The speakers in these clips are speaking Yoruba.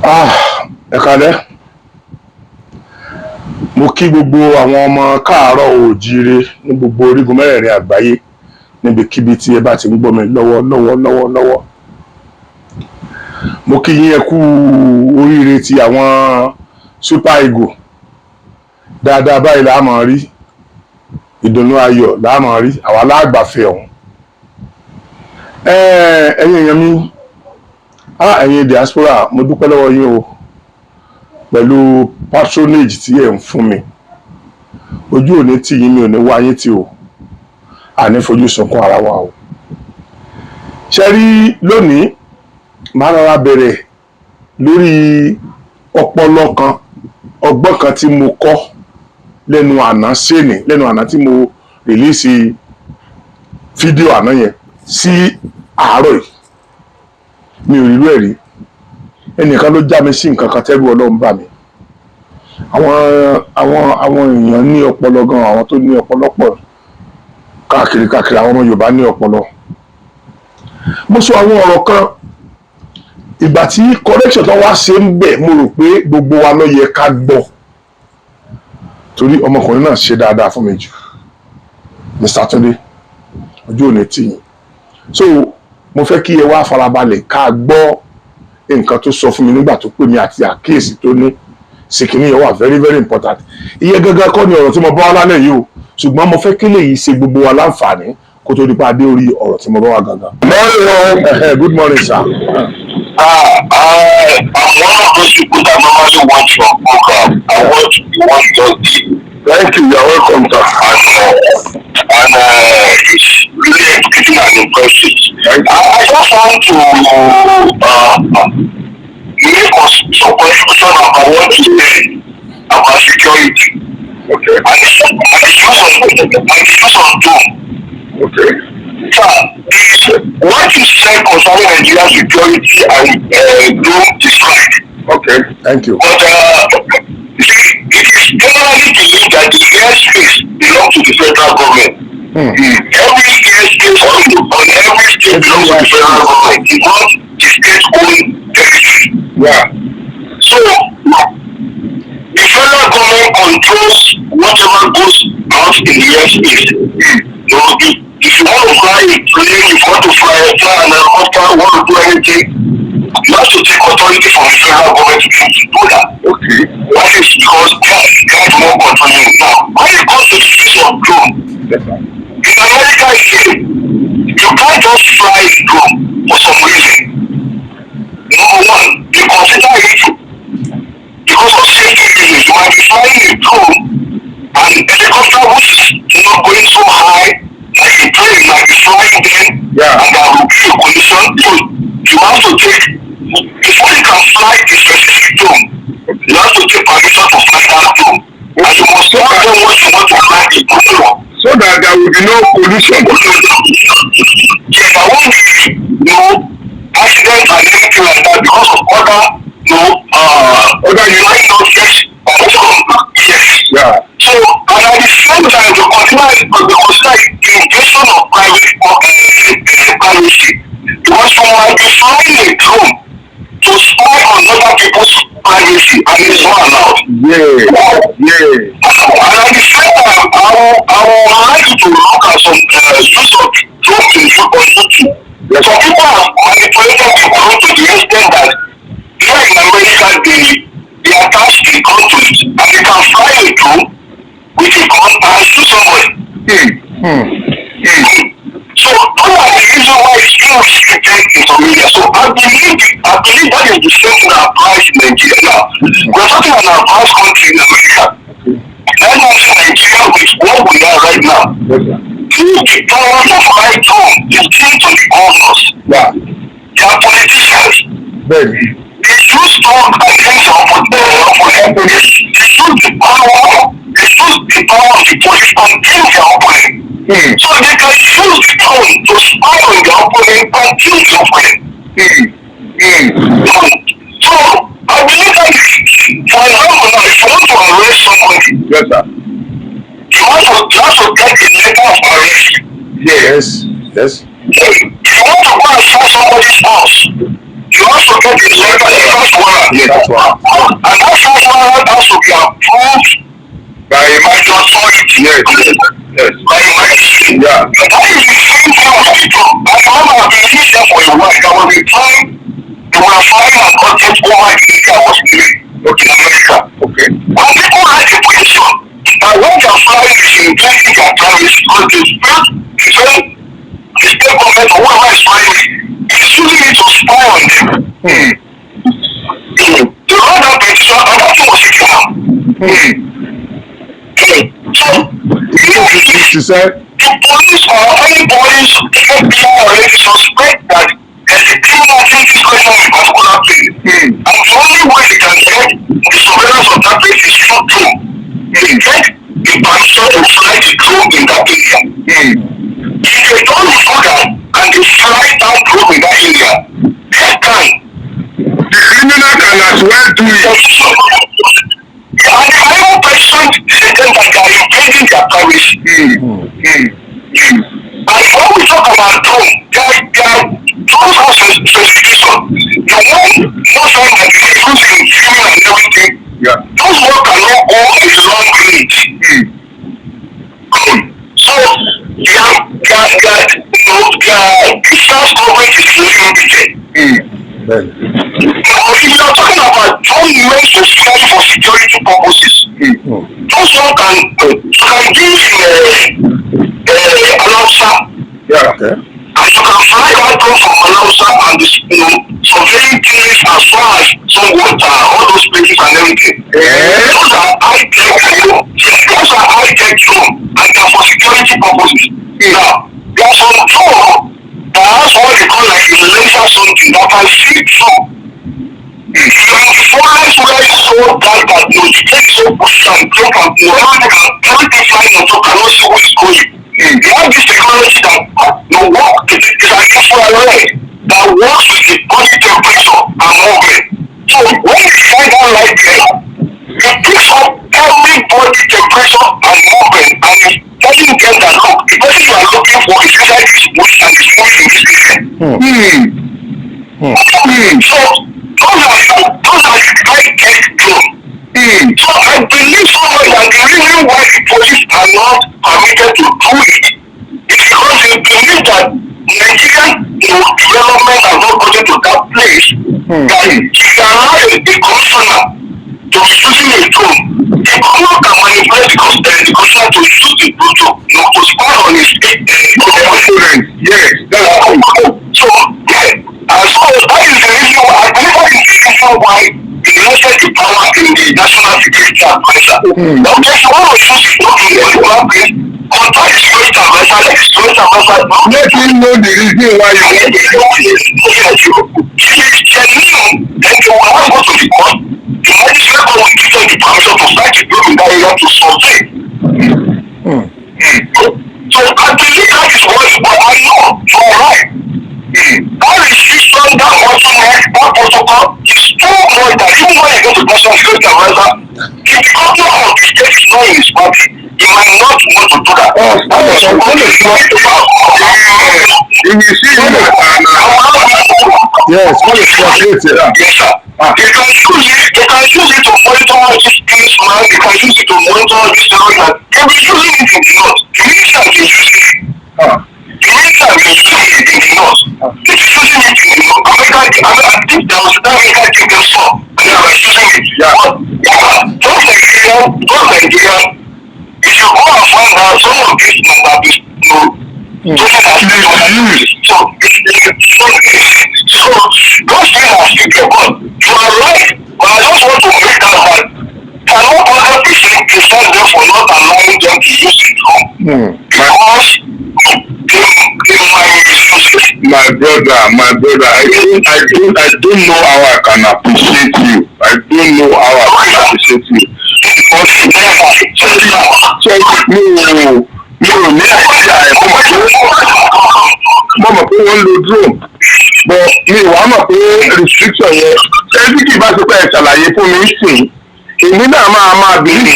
Ẹ kálẹ́. Mo kí gbogbo àwọn ọmọ káàárọ̀ oòjíire ní gbogbo orígun mẹ́rẹ̀ẹ̀rin àgbáyé níbikíbi tí ẹ bá ti ń gbọ́ mi lọ́wọ́. Mo kí yín ẹ kú oríire ti àwọn Super Eagles. Dáadáa báyìí la máa rí. Ìdùnnú ayọ̀ la máa rí. Àwa lágbàfẹ́ ọ̀hún. Ẹ̀yin èèyàn mi, ẹ̀yin diaspora, mo dúpẹ́ lọ́wọ́ yín o. Pẹ̀lú patronage tí ẹ̀ ń fún mi, ojú òní tì yín, mi ò ní wá yín tì o, àní fojú sunkún ara wa o. Ṣé rí lónìí máa rọra bẹ̀rẹ̀ lórí ọpọlọ kan, ọgbọ́n kan tí mo kọ́ lẹ́nu àná tí mo rìlíìsì fídíò àná yẹn sí àárọ̀ yìí. Mi ò rírú ẹ̀ rí. Ẹnìkan ló já mi sí nǹkan kan tẹ́rù Ọlọ́run bà mí. Àwọn èèyàn ní ọpọlọ gan, àwọn tó ní ọpọlọ pọ̀ káàkiri àwọn ọmọ Yorùbá ní ọpọlọ. Mo sọ àwọn ọ̀rọ̀ kan, ìgbà tí correction tó wá ṣe ń bẹ̀, mo rò pé gbogbo wa ló yẹ ká gbọ́, torí ọmọkùnrin náà ṣe dáadáa fún mi jù, Mr. Túndé, ojú òní tì yín. So mo fẹ́ kí ẹ wá farabalẹ̀ ká gbọ́ nǹkan tó sọ fún mi nígbà tó pè mí àti àkíyèsí tó ní sìkìní yẹn wà very very important. Iye gángan kọ́ ni ọ̀rọ̀ tí mo bá wá lálẹ́ yìí o, ṣùgbọ́n mo fẹ́ kí lèyí ṣe gbogbo wa láǹfààní kó tó di pa dé orí ọ̀rọ̀ tí mo bá wá gangan. Good morning, sir. I'm one of those people that normally watch your program. I watch what you just did. Thank you. You're welcome, sir. And it's really educating and impressive. I just want to make some contribution about what you said about security. Okay. And the use of drone. Okay. Sir, what you said concerning Nigerian security and drone is right. Okay. Thank you. But it is generally believed that the airspace belongs to the federal government. Every airspace on every state belongs to the federal government. It's not the state-owned territory. Yeah. So the federal government controls whatever goes out in the airspace. If you want to fly a plane, if you want to fly an helicopter, you want to do anything, you have to take authority from the federal government to do that. Okay. That is because God more controlling it. Now, when it comes to the use of drone, in America, you can't just fly a drone for some reason. Number one, they consider it because of safety reasons. You might be flying a drone and the helicopter which is not going so high, like a plane might be flying then, and there will be a collision. So you have to take, before you can fly a specific drone, you have to take permission to fly that drone. And you must tell them what you want to fly the drone on. So that there will be no pollution. Yes, there won't be no accidents and anything like that because of other United States. Yes. Yeah. So, and at the same time, to consider the invasion of privacy. Because you might be flying a drone to spy on other people's privacy, and it's not allowed. Yeah. And at the same time, I would like you to look at some use of drones on YouTube. Some people have manipulated the drone to the extent that here in America, they attach a gun to it, and they can fly a drone with a gun and shoot somebody. So those are the reasons why it's being restricted in some areas. So I believe that is the same thing that applies in Nigeria now. We're talking about an advanced country in America. Let's not say Nigeria with what we are right now. The power to fly drone is given to the governors. Yeah. They are politicians. Baby. They use drone against our opponent. They use the power of the police against their opponent. So they can use the drone to spy on their opponent and kill the opponent. So I believe that, for example, now if you want to arrest somebody, Yes, sir. you have to get a letter of arrest. Yes. If you want to go and search somebody's house, you have to get a letter, a search warrant. Yes. That's why. And that first warrant has to be approved by a majority. Yes. By a magistrate. Yeah. That is the same thing with the job. I remember I've been living there for a while. There was a time they were filing an contest over the area I was living in America. Okay. And people had a position. And when they are flying, they should get in their privacy because they feel the state government or whoever is flying is using it to spy on them. They run that petition and that thing was taken out. So, She said, the police or anybody, FBI or any suspect that there's a criminal activity going on in a particular place. And the only way they can get the surveillance of that place is through drone. They get the permission to fly the drone in that area. If they don't do that and they fly that drone in that area, they can. The criminal can as well do it. And the final person is them that they are invading their privacy. And when we talk about drone, drones have specification. The one most time that they use in filming and everything, those ones cannot go a long range. So their distance coverage is limited. Now, if you are talking about drone meant specifically for security purposes, those one can give announcer. yeah, okay. And you can fly that drone from announcer and surveying things as far as some water, all those places and everything. Those are high-tech drone. Those are high-tech drone and they are for security purposes. Now, there are some drone that has what they call like a laser something that can see through. The forest where is so dark that you take so push and drop and everything flying on top cannot see who is going. They have this technology that work is an infrared that works with the body temperature and movement. So when you shine that light there, it picks up every body temperature and movement and it's telling them that look, the person you are looking for is inside this bush and is moving in this area. So those are high-tech drones. So I believe so much that the reason why the police are not permitted to do it is because they believe that Nigerian development has not gotten to that place that if they allow a commissioner to be using a drone, the governor can manipulate the commissioner to use the drone to spy on his students. Yes, that's how. So, and so that is the reason why I believe that is the reason why they invested the power in the national security advisor. Now, if you want to use it not in a particular place, contact the security advisor, let the security advisor let him know the reason why you want to use it. If it's genuine, then you will not go to the court. The magistrate will give them the permission to start the group in that area to survey. So I believe that is what I know. You're right. That restriction, that bottleneck, that protocol is too much that even when you go to national security advisor, if the governor of the state is not in his party, he might not want to do that. If you see Yes, what is frustrated? Yes, sir. They can use it to monitor this things, man. They can use it to monitor this thing. They'll be using it in the north. The minister has been using it. The minister has been using it in the north. They've been using it in the north. I think there was that America gave them some, and they were using it. Those Nigerian, if you go and find out some of these numbers, so those things are still but you are right, but I just want to make that cannot 100% criticize them for not allowing them to use it because they might misuse it. My brother, I don't know how I can appreciate you. I don't know how I can appreciate you. Because mi ò ní àìsíà ẹ̀kọ́ mọ̀ pé wọ́n lo drone but mi ò wá mọ̀ pé restriction yẹn ṣẹ́bí kì í bá ṣe pé ẹ ṣàlàyé fún mi sìn èmi náà máa bìí pé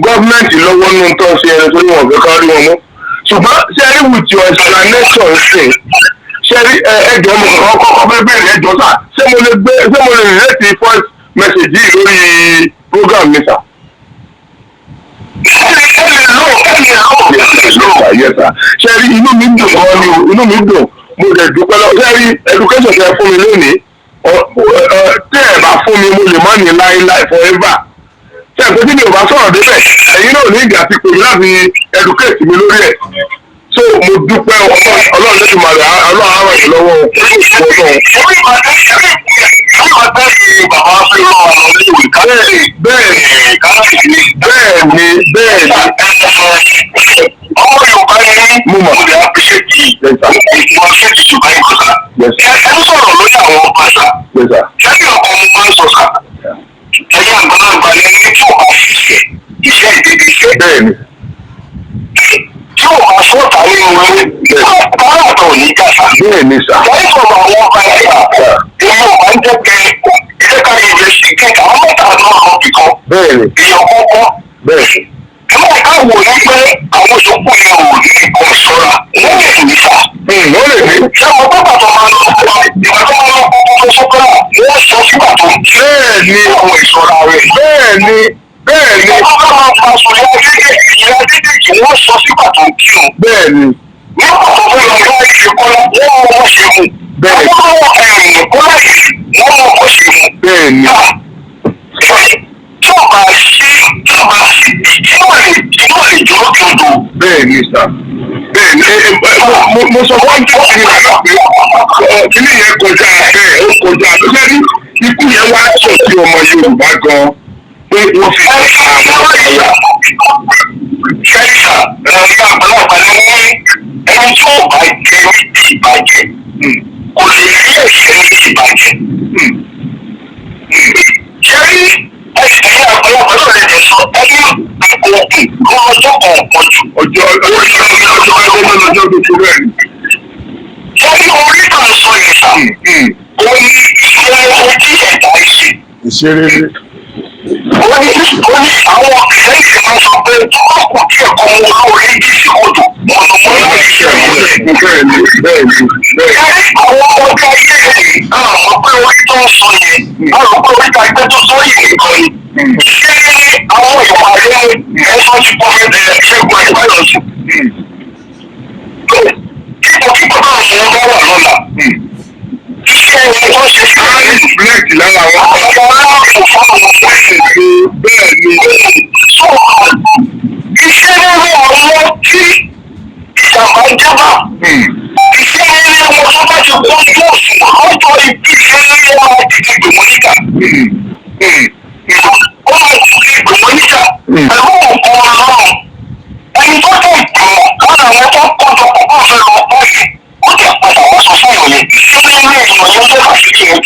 gọ́ọ̀mẹ̀ntì lọ́wọ́ nínú tó ṣe ẹni tó ní wọ́n fẹ́ kán rí wọn mú ṣùgbọ́n ṣẹ́rí with your explanation sìn ṣẹ́rí ẹjọ́ mo kàn kọ́kọ́ fẹ́ bẹ̀rẹ̀ ẹjọ́ sà ṣé mo lè rìlẹ́tì mẹ́sẹ̀gì yìí lórí program mi sà. Ṣé rí inú mi dùn gan ni o, inú mi dùn, mo dẹ̀ dúpẹ́ lọ. Ṣé rí education tẹ fún mi lónìí, tẹ́ ẹ̀ bá fún mi mo lè má ní láéláé forever. Ṣé ẹ̀kọ́ tí mi ò bá sọ̀rọ̀ débẹ̀, ẹ̀yin náà ní ìgbà tí pè mí láti educate mi lórí ẹ̀. So mo dúpẹ́ Ọlọ́run lẹ́nu màrà Ọlọ́run á ràn yín lọ́wọ́ ọmọ Yorùbá ni mo mọ̀ ní appreciate mo appreciate Yorùbá yìí kọ́sà. Ẹni sọ̀rọ̀ lórí àwọn ọba sà. Lẹ́yìn ọkọ̀ mo máa ń sọ sà. Ẹ̀yin àgbàlagbà ni ẹni tí ò bá ṣiṣẹ́ iṣẹ́ ìdíje iṣẹ́. Bẹ́ẹ̀ni. Tí ò bá ṣọ́ọ̀tà nínú ilé, bára àtọ̀ ò ní já sà. Bẹ́ẹ̀ni sà. Lẹ́yìn sọ̀rọ̀ àwọn ọba ẹ̀yà, èyí ò bá ń jẹ́ pé iṣẹ́ ká investigate àwọn mẹ́ta náà lọ bìkan. Bẹ́ẹ̀ni. Èèyàn kọ́kọ́. Bẹ́ẹ̀ni. Ẹgbẹ́ ká wò ní pé àwọn ìṣòkò yẹn ò ní nǹkan ìṣọ́ra wọ́n lè ní sà. Wọ́n lè ní. Ṣé àwọn bàbá tó máa ń lọ ìgbà tó máa ń lọ kókó sọ́kọ́lá wọ́n sọ sígbà tó ń kí. Bẹ́ẹ̀ni àwọn ìṣọ́ra rẹ̀. Bẹ́ẹ̀ni. Wọ́n bá máa pa aṣọ ìyá dídèjì wọ́n sọ sígbà tó ń kí o. Bẹ́ẹ̀ni. Nígbà tó fẹ́ lọ bá ìṣèkọ́lá wọ́n mọ wọ́n ṣe mú. Bẹ́ẹ̀ni. Kọ́lá yìí wọ́n mọ wọ́n ṣe mú. Bẹ́ẹ̀ni. Tí o bá ṣe tí o bá ṣe tí o lè jọ kí o. Bẹ́ẹ̀ni sà. Bẹ́ẹ̀ni mo sọ fún ọjọ́ ìrìn àná pé kíní yẹn kọjá bẹ́ẹ̀ ó kọjá lórí ikú yẹn wá sọ sí ọmọ Yorùbá gan pé wọ́n fi àwọn ẹ̀yà. Ṣẹ́yà ẹ̀ka àgbàlagbà ni wọ́n ẹni tí ó bá jẹ ní ìbàjẹ́ kò lè rí ẹ̀ṣẹ̀ ní ìbàjẹ́. Ṣẹ́yìn ẹ̀yà àgbàlagbà náà lè sọ ẹni òkè kọ́ ọjọ́ kọ̀ọ̀kan jù. Ọjọ́ tó ṣe bẹ́ẹ̀ ni. Ṣẹ́yìn orí kan sọ yìí sà, ó ní iṣẹ́ ojú ẹ̀dá ìṣe. Ìṣeré. Ó ní àwọn kìlẹ́yìn máa sọ pé wọ́n kò tí ẹ̀kọ́ wọn lórí ìdíje odò mọ̀nàmọ́ná ìṣẹ̀lẹ̀. Bẹ́ẹ̀ni. Ṣẹ́yìn àwọn ọjà ilé yìí, àwọn pé orí tó ń sọ yẹn, àwọn pé orí ta ẹgbẹ́ tó sọ yìí nìkan ni. Ṣé àwọn ìwà rẹ̀ ẹ̀sọ́ ti pọ̀ mẹ́tẹ̀ ṣẹ́gun ìbáyọ̀sùn? Kíkọ́ náà ni wọ́n bá wà lọ́la. Iṣẹ́ ẹni tó ṣe sí láti ìbílẹ̀tì lára àwọn ọmọ aláàbò fáwọn ọmọ ìṣèlú bẹ́ẹ̀ ni. Iṣẹ́ nínú àwọn tí ìjàmbá jábá. Iṣẹ́ nínú wọn tó bá ti kó ní òsùn lọ́jọ́ ibi iṣẹ́ nínú wọn ti ti gbèmọ̀ níta. Ó máa ti ti gbèmọ̀ níta. Pẹ̀lú nǹkan ọlọ́run. Ẹni tó tó ìgbìmọ̀ lára àwọn tó kọjọ pọ̀ fẹ́ lọ pọ̀ yìí. Ó jẹ́ padà wọ́n sọ fún ìròyìn iṣẹ́ nínú ìgbìmọ̀ yẹn tó bá fi kí wọn.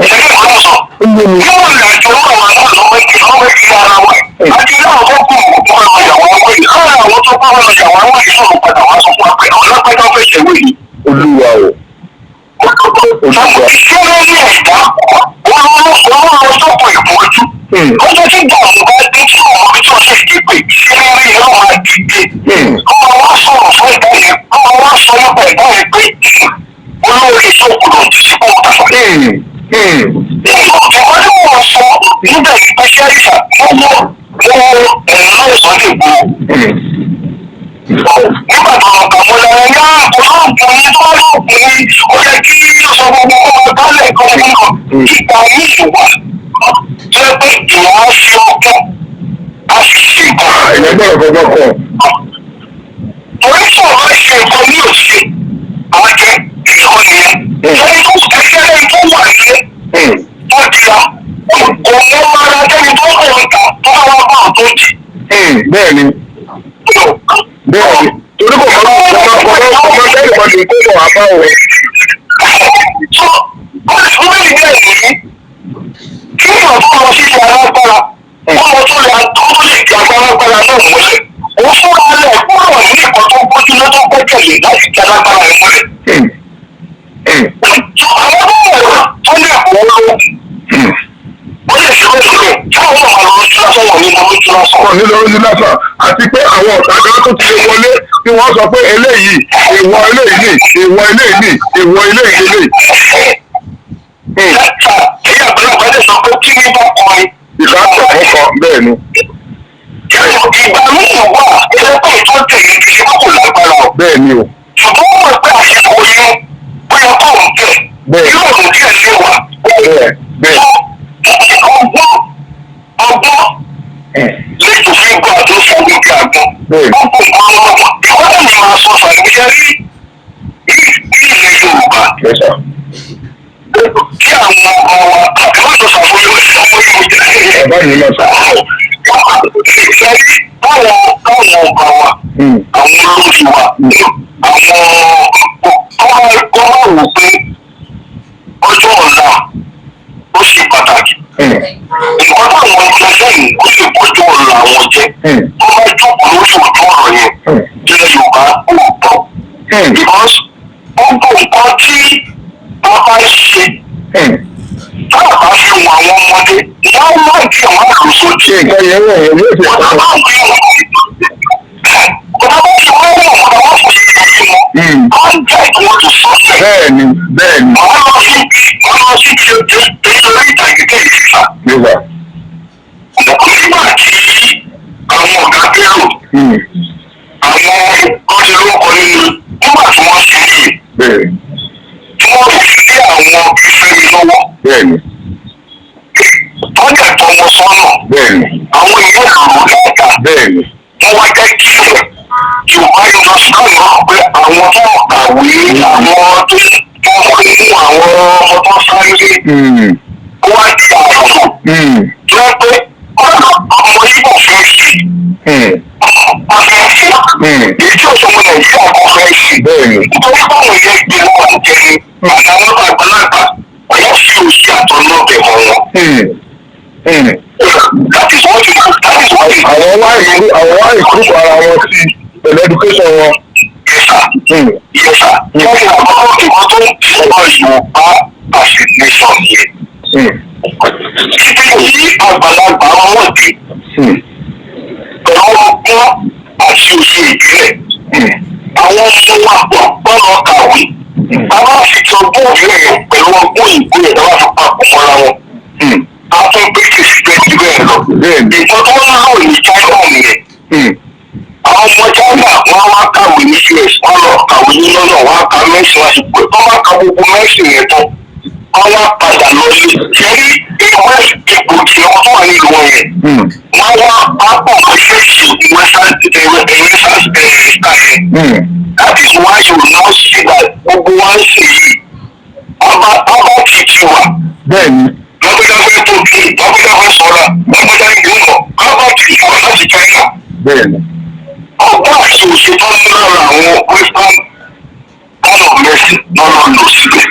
Ìṣẹ́lẹ̀ ìgbà sọ. Yóò rìn àjò lọ́wọ́ àwọn ọlọ́wọ́ ìdí ara wọn. Àti láwọn tó kù ọmọ ìyàwó wọn yìí. Lára àwọn tó bá wọn ìyàwó wọn yìí sọ̀rọ̀ padà wá sọ fún wa pé ọlọ́pẹ́jọ́ fẹ́ ṣèwé yìí. Olúwa o. Iṣẹ́ lórí ẹ̀dá olóró sọ́kùn ìbòjú. Ọjọ́ tí gbàgbọ́ bá dé tí ọmọ mi tó ṣe ìdígbè ṣé rí ẹ̀rọ máa dìde. Ọmọ wa sọ̀rọ̀ fún ẹ̀dá yẹn, ọmọ wa sọ nípa ẹ̀dá yẹn pé olórí ìṣòkùn ló ti ṣe pọ̀ tàfà. Ìwọ́n tí wọ́n sọ níbẹ̀ ìpèsè àìsàn owó ẹ̀rọ ìsọ̀lẹ̀ ìgbò. Nígbà tó lọ kàmú lẹ́yìn ní olóògùn ní tó lóògùn ní ó yẹ kí sọ gbogbo ọmọ bálẹ̀ kan nínú ìgbà ní ìwà jẹ́ pé ìwà á fi ọkọ̀ á fi ṣe nǹkan. Ìyẹn gbọ́dọ̀ gbọ́dọ̀ kọ̀. Torí tí wọ́n bá ṣe nǹkan ní òṣè, àwọn jẹ́ ìṣòro nìyẹn. Ẹni tó kẹ́kẹ́ tó wà nílé tó dira kò mọ ara jẹ́ni tó kọ̀ ń ta tó bá wà bá tó jì. Bẹ́ẹ̀ni. Bẹ́ẹ̀ni. Torí kò mọ bẹ́ẹ̀ ìwọ́n ni kó bọ̀ wá bá wọ̀. Ó lè bẹ́ẹ̀ ní kí ìwọ̀n tó lọ sí alágbára ọmọ tó lè di agbára náà múlẹ̀. Ó fúnra rẹ̀ kúrò ní ìkan tó gbójú ló tó gbẹ́kẹ̀lé láti di alágbára rẹ̀ múlẹ̀. Àwọn ọmọ tó lè kó lọ ó lè ṣe lóṣù táwọn ọmọ lọ sí lásán wọn ní lórí lásán. Wọ́n ní lórí lásán àti pé àwọn ọ̀tá kan tó ti lè wọlé tí wọ́n sọ pé eléyìí ìwọ eléyìí ní ìwọ eléyìí ní ìwọ eléyìí ní. ni. Ìgbà míì wà ẹlẹ́pẹ̀ tó tẹ̀lé ti ṣe kókò lágbára o. Bẹ́ẹ̀ ni o. Ṣùgbọ́n wọ́n mọ̀ pé àsìkò yẹn bóyá kò ń tẹ̀. Bẹ́ẹ̀. Yóò mú díẹ̀ lé wa. Bẹ́ẹ̀. Ọgbọ́n lẹ́tọ̀ fi gbọ́ àti oṣù ogun bí àgbọn. Ọgbọ́n nǹkan lọ́wọ́. Ìwọ́n mi máa sọ fàìmíyá rí ní ilẹ̀ Yorùbá. Kí àwọn ọmọ wa àkàlọ́sọ ṣàfihàn ọmọ yóò jẹ́ Bàbá mi náà sọ. Ìṣẹ́rí báwọn ọba wa, àwọn olórí wa, àwọn kọ́mọ̀ wò pé ọjọ́ ọ̀la ó ṣe pàtàkì. Nǹkan táwọn ọjọ́ lẹ́yìn ó lè bójú ọ̀la àwọn jẹ́. Wọ́n bá jókòó lórí òjò ọ̀rọ̀ yẹn ilẹ̀ Yorùbá ó pọ̀. Because gbogbo nǹkan tí wọ́n bá ṣe táwọn bá fi wọn àwọn ọmọdé wọ́n máa di àwọn àlùsọ tí Nǹkan yẹn wọ̀ yẹn yóò fi wọ́n ọ̀pọ̀. máa ń gbé wọn. Wọ́n bá fi wọ́n wọ̀ wọ́n wọ́n fò sí ìlú wọn. Wọ́n jẹ́ ìwọ̀n tó sọ́sẹ̀. Bẹ́ẹ̀ni bẹ́ẹ̀ni. Wọ́n lọ sí ti orí ìtàgé tẹ̀ ìfà. Yorùbá. Nígbà tí àwọn ọ̀gá bẹ̀rù àwọn ọdẹ lórúkọ nínú nígbà tí wọ́n ṣe é Bẹ́ẹ̀ni. tí wọ́n fi lé àwọn ìfẹ́ mi lọ́wọ́. Bẹ́ẹ̀ni. Wọ́n dẹ̀ tọ́ wọn sọ́nà. Bẹ́ẹ̀ni. Àwọn èèyàn lò lẹ́ẹ̀ka. Bẹ́ẹ̀ni. Wọ́n wá jẹ́ kí Yorùbá industry náà pé àwọn tó kàwé àwọn tó wọ́n nínú àwọn ọmọ tó sáré ó wá di àlùfò. Jẹ́ pé ọmọ Ìgbò fẹ́ sí. Ọ̀fẹ́ sí. Èyí tí òṣèlú Nàìjíríà kò fẹ́ sí. Bẹ́ẹ̀ni. Nítorí báwọn yẹn gbé wọn jẹ ní àtàwọn àgbàlagbà wọ́n fi òṣì àtọ̀nà bẹ̀ mọ́ wọn. That is what it. Àwọn wá ìkúrúkọ ara wọn sí pẹ̀lú education wọn. Yes sir. Lẹ́yìn àkọ́kọ́ ìwọ́n tó ń sọ̀rọ̀ Yorùbá as a nation yẹn. Ibi tí àgbàlagbà wọn dé pẹ̀lú ọgbọ́n àti òye ìbílẹ̀. Àwọn ọmọ wa pọ̀ gbọ́dọ̀ kàwé. Bàbá fi ti ọgbọ́n òbílẹ̀ yẹn pẹ̀lú ọgbọ́n ìgbélẹ̀ náà fi papọ̀ mọ́ra wọn. A tún British bẹ́ẹ̀ bẹ́ẹ̀ lọ. Nǹkan tó ń lò ní China nìyẹn. Àwọn ọmọ China wọ́n wá kàwé ní US wọ́n lọ kàwé ní London wọ́n á ka mẹ́sìn wá sí pé wọ́n bá ka gbogbo mẹ́sìn yẹn tán wọ́n wá padà lọ sí ṣẹ́rí ìwé ipò tí wọ́n tó wà nílùú wọn yẹn. Wọ́n wá pápọ̀ ṣẹ́ẹ̀ṣì yẹn. That is why you now see that gbogbo wa ń ṣe yìí. Ọba kìkì wa. Bẹ́ẹ̀ni. Lọ́gbẹ́dá fẹ́ tó kí lọ́gbẹ́dá fẹ́ sọ̀rọ̀ lọ́gbẹ́dá ìgbìmọ̀ ọba kìkì wa láti China. Bẹ́ẹ̀ni. Ọgbọ́n àti òṣèlú ní lára àwọn western kind of medicine lọ́nà lò síbẹ̀.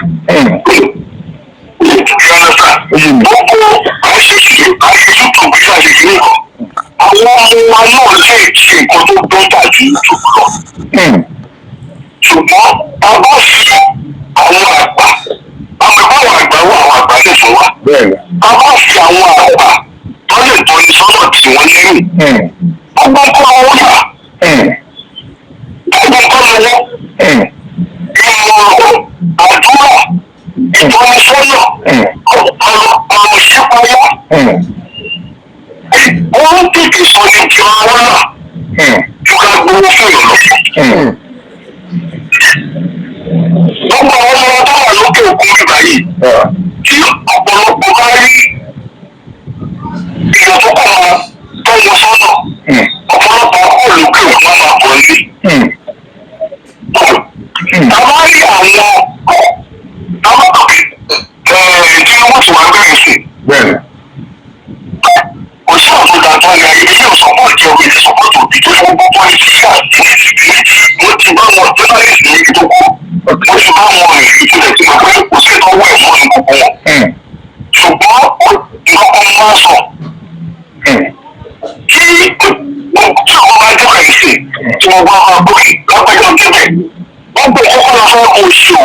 Gbogbo àṣìṣe YouTube bí àṣìṣe nìkan. Àwọn ọmọ wa náà lè ṣe nǹkan tó bẹ́tà ju YouTube lọ. Ṣùgbọ́n a bá fi àwọn àgbà àwọn àgbà wà àwọn àgbà lè fún wa. A bá fi àwọn àgbà tó lè tọ́ni sọ́nà tí wọ́n lẹ́yìn. Gbogbo kọ́ wọn yà. Gbogbo kọ́ lọ́wọ́. Ìmọ̀ràn, àdúrà, ìtọ́nisọ́nà, ọ̀rọ̀ ìṣípayá. Wọ́n tètè sọ ní ti ọmọ náà. Ju ká gbowó fún ìlọ. Gbogbo àwọn ọmọ tó wà lókè òkun nígbà yìí. Tí ọ̀pọ̀lọpọ̀ bá rí ìyọ̀ tó kọ̀ wọn tó wọn sọ́nà. Ọ̀pọ̀lọpọ̀ kọ̀ lókè òkun máa bọ̀ ní. Tàbá rí àwọn tí wọ́n ti wá bẹ̀rẹ̀ sí. Kò sí àtúndà tó ní ayé ilé ìsọ̀pọ̀ ìjẹ́ omi ìsọ̀pọ̀ tó bí tó fún gbogbo ìṣẹ́ àti wọ́n ti bá wọn journalist ní ibi tó kù. Wọ́n ti bá wọn rìn ní ìpínlẹ̀ tí wọ́n pẹ́ kò sí ìtọ́wọ́ ẹ̀mọ́ ní gbogbo wọn. Ṣùgbọ́n ìkọ̀kọ̀ máa sọ kí ọkọ̀ bá jẹ́ àìsè tí wọ́n bá máa gbókè lápẹ́jọ́ débẹ̀. Wọ́n gbé kókó lọ fẹ́ kó ṣe o.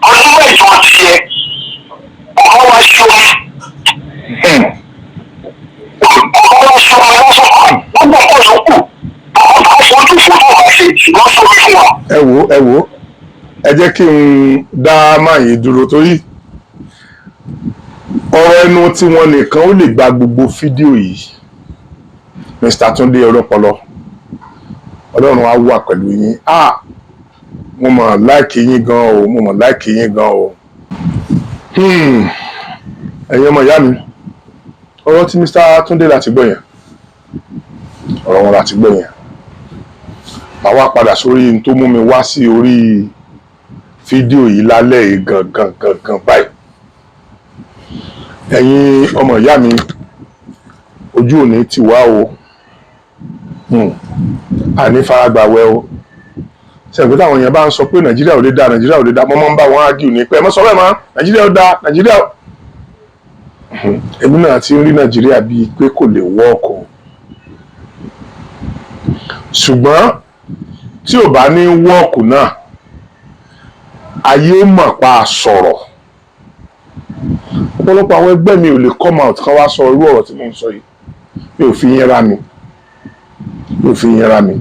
Ọdún mẹ́jọ tiẹ̀ ọkọ̀ wá ṣe omi. Ọkọ̀ wá ṣe omi lọ́sọ̀kọ̀ gbogbo ọkọ̀ yòókù. Ọkọ̀ tó fojú fòtò wá ṣe ṣùgbọ́n sórí fún wa. Ẹ wo ẹ jẹ́ kí n dá máa yìí dúró torí ọ̀rọ̀ ẹnu tí wọ́n nìkan ó lè gba gbogbo fídíò yìí. Mr. Túndé Ọlọ́pọlọ, Ọlọ́run á wà pẹ̀lú yín. Mo mọ̀ láìkì yín gan o, mo mọ̀ láìkì yín gan o. Ẹ̀yin ọmọ ìyá mi, ọ̀rọ̀ tí Mr. Túndé láti gbọ́ yẹn, ọ̀rọ̀ wọn láti gbọ́ yẹn. Màá wá padà sórí tó mú mi wá sí orí fídíò yìí lálẹ́ yìí gangan báyìí. Ẹ̀yin ọmọ ìyá mi, ojú òní ti wá o. Àní faragbàwẹ́ o. Ṣẹ̀gbẹ́ táwọn èèyàn bá ń sọ pé Nàìjíríà ò lè dá, Nàìjíríà ò lè dá, mo máa ń bá wọn ágìw ní pé ẹ mọ́ sọ bẹ́ẹ̀ mọ́, Nàìjíríà ò dá, Nàìjíríà ò. Èmi náà ti ń rí Nàìjíríà bíi pé kò lè wọ́ọ̀kù. Ṣùgbọ́n tí ò bá ní wọ́ọ̀kù náà, ayé ó mọ̀ pa sọ̀rọ̀. Ọ̀pọ̀lọpọ̀ àwọn ẹgbẹ́ mi ò lè come out kan wá sọ irú ọ̀rọ̀ tí mo ń sọ yìí. Mi ò fi yẹn ra mi. Mi ò fi yẹn ra mi.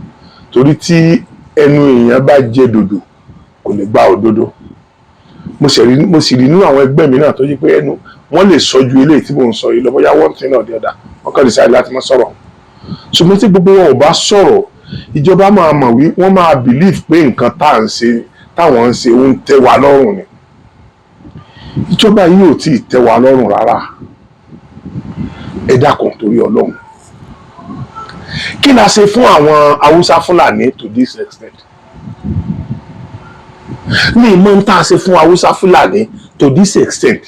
Torí tí ẹnu èèyàn bá jẹ dòdò kò lè gba òdodo. Mo sì rí nínú àwọn ẹgbẹ́ mi náà tó yí pé ẹnu wọ́n lè sọ ju eléyìí tí mo ń sọ yìí lọ, bóyá one thing or the other. Wọ́n kàn decide láti má sọ̀rọ̀. Ṣùgbọ́n tí gbogbo wọn ò bá sọ̀rọ̀, ìjọba máa mọ̀ wí, wọ́n máa believe pé nǹkan táwọn ń ṣe ó ń tẹ́ wa lọ́rùn ni. Ìjọba yìí ò tí ì tẹ́ wa lọ́rùn rárá. Ẹ dákun torí Ọlọ́run. Kí la ṣe fún àwọn Haúsá Fúlàní to this extent? Ní ìmọ̀ ń tà ṣe fún Haúsá Fúlàní to this extent.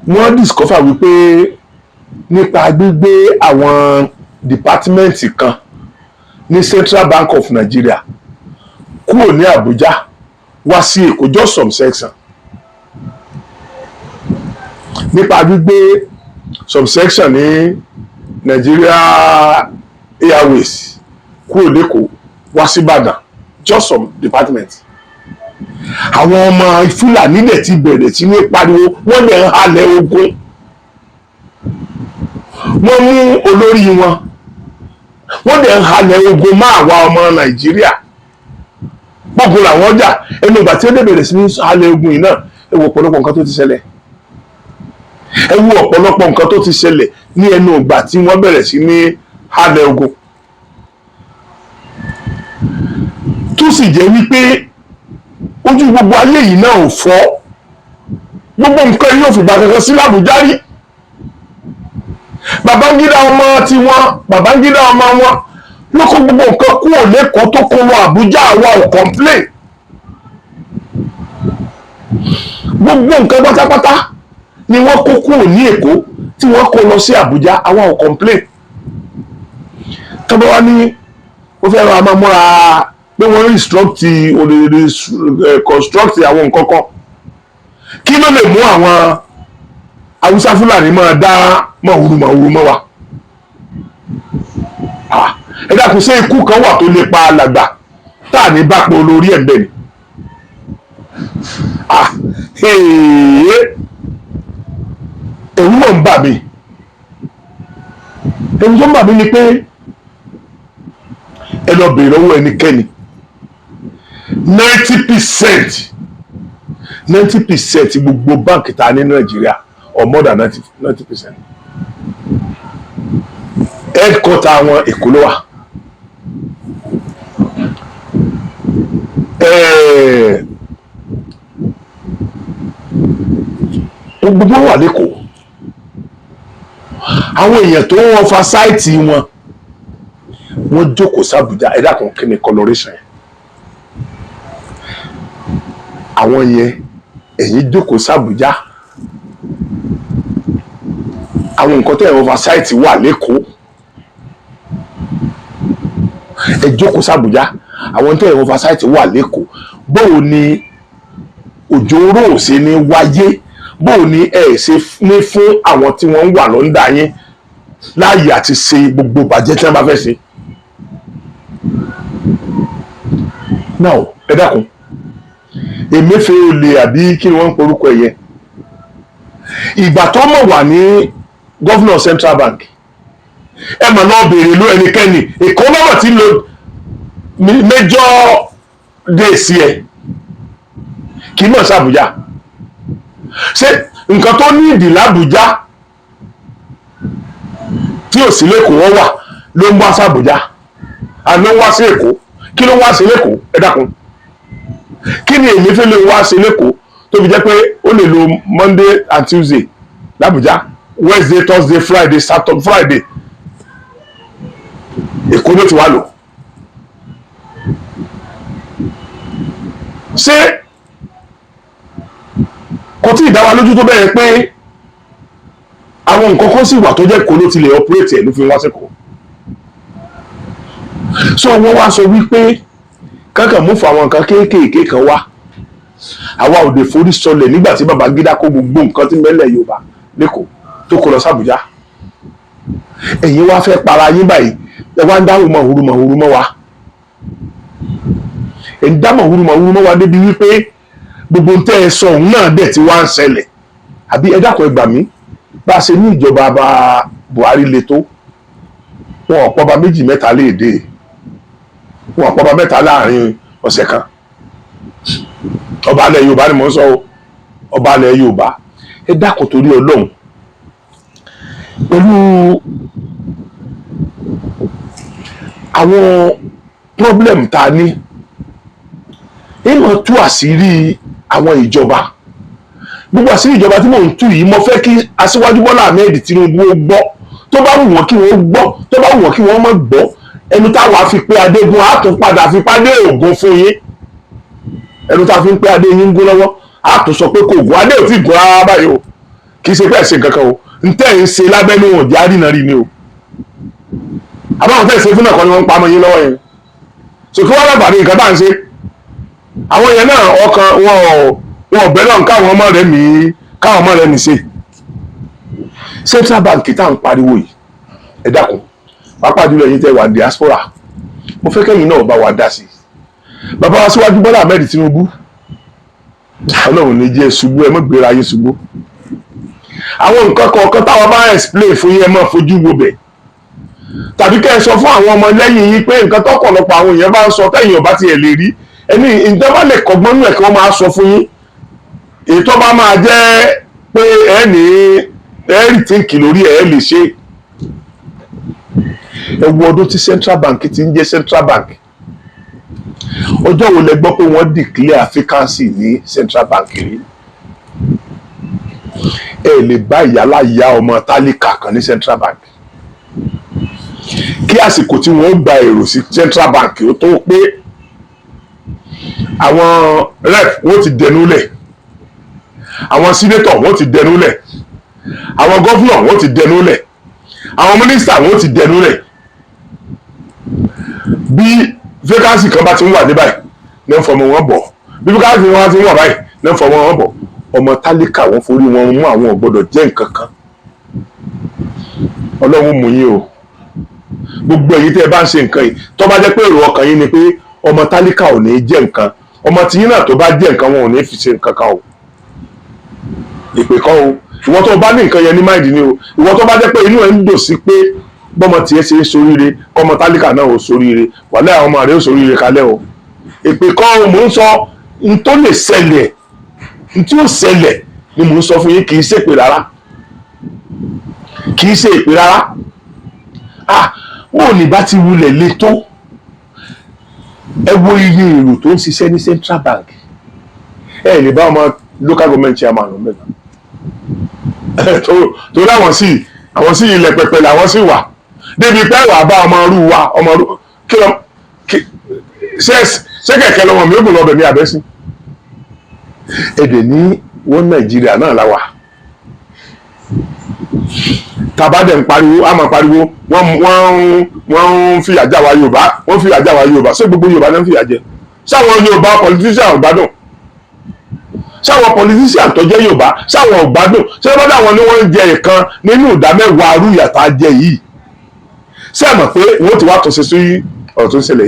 Wọ́n discover wípé nípa gbígbé àwọn dìpátímẹ́ǹtì kan ní Central Bank of Nigeria kúrò ní Abuja wá sí Èkó, just some section. Nípa gbígbé some section ní Nigeria Airways kúrò l'Èkó wá sí Ìbàdàn, just some department. Àwọn ọmọ Fúlàní dẹ̀ ti bẹ̀rẹ̀ sí ní pariwo, wọ́n dẹ̀ ń halẹ̀ ogun. Wọ́n mú olórí wọn, wọ́n dẹ̀ ń halẹ̀ ogun mọ́ àwa ọmọ Nàìjíríà. Gbogbo làwọn jà, ẹnu ìgbà tí ó dẹ̀ bẹ̀rẹ̀ sí ní halẹ̀ ogun yìí náà, ẹ wo ọ̀pọ̀lọpọ̀ nǹkan tó ti ṣẹlẹ̀. Ẹ wo ọ̀pọ̀lọpọ̀ nǹkan tó ti ṣẹlẹ̀ ní ẹnu ìgbà tí wọ́n bẹ̀rẹ̀ sí ní halẹ̀ ogun. Tó sì jẹ́ wípé ojú gbogbo ayé yìí náà ò fọ́. Gbogbo nǹkan yóò fìgbà kankan sí l'Àbújá rí. Babangida ọmọ tiwọn, Babangida ọmọ wọn ló kó gbogbo nǹkan kúrò l'Èkó tó kó lọ Àbújá, àwa ò complain. Gbogbo nǹkan pátápátá ni wọ́n kó kúrò ní Èkó tí wọ́n kó lọ sí Àbújá, àwa ò complain. Tọ́bọ̀ wá ní ó fẹ́ ra máa múra pé wọ́n construct àwọn nǹkan kan. Kí ló lè mú àwọn Haúsá Fúlàní máa dá mọ̀húrú mọ́ wa? Ẹ dákun, ṣé ikú kan wà tó lè pa alàgbà táà ní bá pọ̀ olórí ẹ̀gbẹ́ ni? Ẹ̀rù mọ̀ ń bà mí. Ẹ̀rù tó ń bà mí ni pé ẹ lọ bèèrè lọ́wọ́ ẹnikẹ́ni 90% gbogbo báńkì ta ní Nàìjíríà, or more than 90%. Headquarter àwọn Èkó ló wà. Gbogbo wà l'Èkó. Àwọn èèyàn tó wọ́n fa sáìtì wọn, wọ́n jókòó s'Àbújá. Ẹ dákun, kí ni coloration yẹn? Àwọn yẹn, ẹ̀yin jókòó s'Àbújá. Àwọn nǹkan tó ẹ̀wọ̀n fa sáìtì wà l'Èkó. Ẹ jókòó s'Àbújá. Àwọn tó ẹ̀wọ̀n fa sáìtì wà l'Èkó. Báwo ni òjòrò ṣe ní wáyé? Báwo ni ẹ ṣe ní fún àwọn tí wọ́n ń wà lọ́ndà yín láàyè àti ṣe gbogbo bàjẹ́ tí wọ́n bá fẹ́ ṣe? Now, ẹ dákun, Emefiele àbí kí ni wọ́n ń porúkọ ẹ̀yẹ? Ìgbà tó mọ̀ wà ní Governor Central Bank, ẹ mọ̀ náà béèrè ló ẹnikẹ́ni. Èkó lọ́wọ́ tí lo major days ẹ̀. kì í mọ̀ sí Àbújá ṣé nǹkan tó ní ìdí l'Àbújá tí ò sí lẹ́kọ̀ọ́ wọ́n wà ló ń wá sí Àbújá àná wá sí Èkó kí ló wá sí lẹ́kọ̀ọ́ ẹ dákun kí ni èmi fẹ́ lè wá sí lẹ́kọ̀ọ́ tó fi jẹ́ pé ó lè lo Monday and Tuesday l'Àbújá Wednesday Thursday Friday Saturday Friday Èkó ló ti wá lò ṣé kò tí ì dá wa lójú tó bẹ́ẹ̀ pé àwọn nǹkan kan sì wà tó jẹ́ kó ló ti lè operate ẹ̀ ló fi wá sẹ́kọ̀ọ́ so wọ́n wá sọ wípé kankan mú fún àwọn nǹkan kéékèèké kan wá àwa ò dé forí sọlẹ̀ nígbà tí Babangida kó gbogbo nǹkan tí mẹ́lẹ̀ Yorùbá lẹ́kọ̀ọ́ tó kó lọ sàbújá ẹ̀yin wá fẹ́ para yín báyìí ẹ wá ń dá hùrùmọ̀ mọ́ wa ẹ̀ ń dá hùrùmọ̀ mọ́ wa débi wípé gbogbo ń tẹ́ ẹ sọ òun náà dẹ̀ tí wá ń ṣẹlẹ̀ àbí ẹ dákun ẹ gbà mí bá a ṣe ní ìjọba bá Buhari le tó wọn ò pọba méjì mẹ́ta léèdè wọn ò pọba mẹ́ta láàrin ọ̀sẹ̀ kan ọba alẹ̀ Yorùbá ni mò ń sọ o ọba alẹ̀ Yorùbá ẹ dákun torí Ọlọ́run pẹ̀lú àwọn problem tá a ní ìmọ̀ tú àṣírí àwọn ìjọba gbogbo àṣírí ìjọba tí mò ń tú yìí mo fẹ́ kí Aṣíwájú Bọ́lá Ahmed Tinubu ó gbọ́ tó bá wù wọ́n kí wọ́n gbọ́ tó bá wù wọ́n kí wọ́n má gbọ́ ẹnu táwa fi pé adégun á tún padà fi pàdé ògùn fún yín ẹnu táwa fi ń pé adé yín ń gún lọ́wọ́ á tún sọ pé kò gún adé ò tí ì gún rárá báyìí o kì í ṣe pé ẹ̀ ṣe nǹkan kan o ń tẹ́ ń ṣe lábẹ́nú wọn jẹ́ àrínà rí ni o àbáwọn tẹ́ ẹ̀ ṣe fún náà kọ́ ni wọ́n ń pa ọmọ yín lọ́wọ́ yẹn so kí wọ́n lágbàdo nǹkan bá ń ṣe àwọn yẹn náà ọkàn wọn ọ̀bẹ náà káwọn ọmọ rẹ̀ mí ṣe Central Bank tá à ń pariwo yìí ẹ dákun pàápàá jùlọ ẹ̀yin tẹ́ wà diaspora mo fẹ́ kẹ́yìn náà bá wa dá sí bàbá wa Aṣíwájú Bọ́lá Ahmed Tinubu Ọlọ́run ní jẹ́ ṣubú ẹ mọ́ gbéra yín ṣubú àwọn nǹkan kọ̀ọ̀kan táwọn bá explain fún yín ẹ mọ́ fojú wo bẹ̀ tàbí kẹ́ ẹ sọ fún àwọn ọmọ lẹ́yìn yín pé nǹkan tọ́pọ̀lọpọ̀ àwọn èèyàn bá ń sọ tẹ́yìn ọba tiẹ̀ lè rí ẹni ìjọba lè kọ́gbọ́n nù ẹ̀ kí wọ́n máa sọ fún yín èyí tó bá máa jẹ́ pé ẹ ní ẹ rìtíǹkì lórí ẹ lè ṣe ẹ wo ọdún tí Central Bank ti ń jẹ́ Central Bank ọjọ́ wo lẹ gbọ́ pé wọ́n declare vacancy ní Central Bank rí ẹ lè bá ìyálàyà ọmọ tálíkà kan ní Central Bank kí àsìkò tí wọ́n gba èrò sí Central Bank ó tó pé àwọn rep wọ́n ti dẹnu lẹ̀ àwọn senator wọ́n ti dẹnu lẹ̀ àwọn governor wọ́n ti dẹnu lẹ̀ àwọn minister wọ́n ti dẹnu lẹ̀ bí vacancy kan bá ti ń wà ní báyìí ní fọmọ wọn bọ̀ bí vacancy wọn ti ń wà báyìí ní fọmọ wọn bọ̀ ọmọ tálíkà wọn forí wọn mú àwọn ọ̀gbọ́dọ̀ jẹ́ nǹkan kan Ọlọ́run mú yín o gbogbo èyí tẹ́ ẹ bá ń ṣe nǹkan yìí tó bá jẹ́ pé èrò ọkàn yín ni pé ọmọ tálíkà ò ní jẹ́ nǹkan ọmọ tiyín náà tó bá jẹ́ nǹkan wọn ò ní fi ṣe nǹkan kan o ìpè kan o ìwọ tó bá ní nǹkan yẹn ní máìdì ni o ìwọ tó bá jẹ́ pé inú ẹ̀ ń dùn sí pé bọ́mọ tiẹ̀ ṣe é soríire kọ́mọ tálíkà náà ò soríire wàlẹ́ àwọn ọmọ rẹ̀ ò soríire kalẹ̀ o ìpè kan o mò ń sọ n tó lè ṣẹlẹ̀ n tí ó ṣẹlẹ̀ ni mò ń sọ fún yín kì í ṣèpè rárá kì í ṣe ìpè rárá wọn ò ní bá ti wulẹ̀ le tó ẹ wo iye èrò tó ń ṣiṣẹ́ ní Central Bank ẹ lè bá ọmọ local government chairman mẹ́ta tó láwọn sí ilẹ̀ pẹ̀pẹ̀ làwọn sì wà débi pé wà bá ọmọ rú kí lọ ṣé kẹ̀kẹ́ lọ́wọ́ mi ó gùn lọ́bẹ̀ ní abẹ́sí èdè ní wọ́n Nàìjíríà náà láwà tàbádẹ̀ ń pariwo a máa pariwo wọ́n ń fìyà já wa Yorùbá ṣé gbogbo Yorùbá náà ń fìyà jẹ sáwọn Yorùbá politician gbádùn sáwọn politician tó jẹ́ Yorùbá sáwọn gbádùn ṣé wọ́n dáwọn ni wọ́n ń jẹ ìkan nínú ìdá mẹ́wàá arú ìyàtọ̀ jẹ yìí ṣé ẹ mọ̀ pé wọ́n ti wá tó ṣe sí ọ̀rọ̀ tó ń ṣẹlẹ̀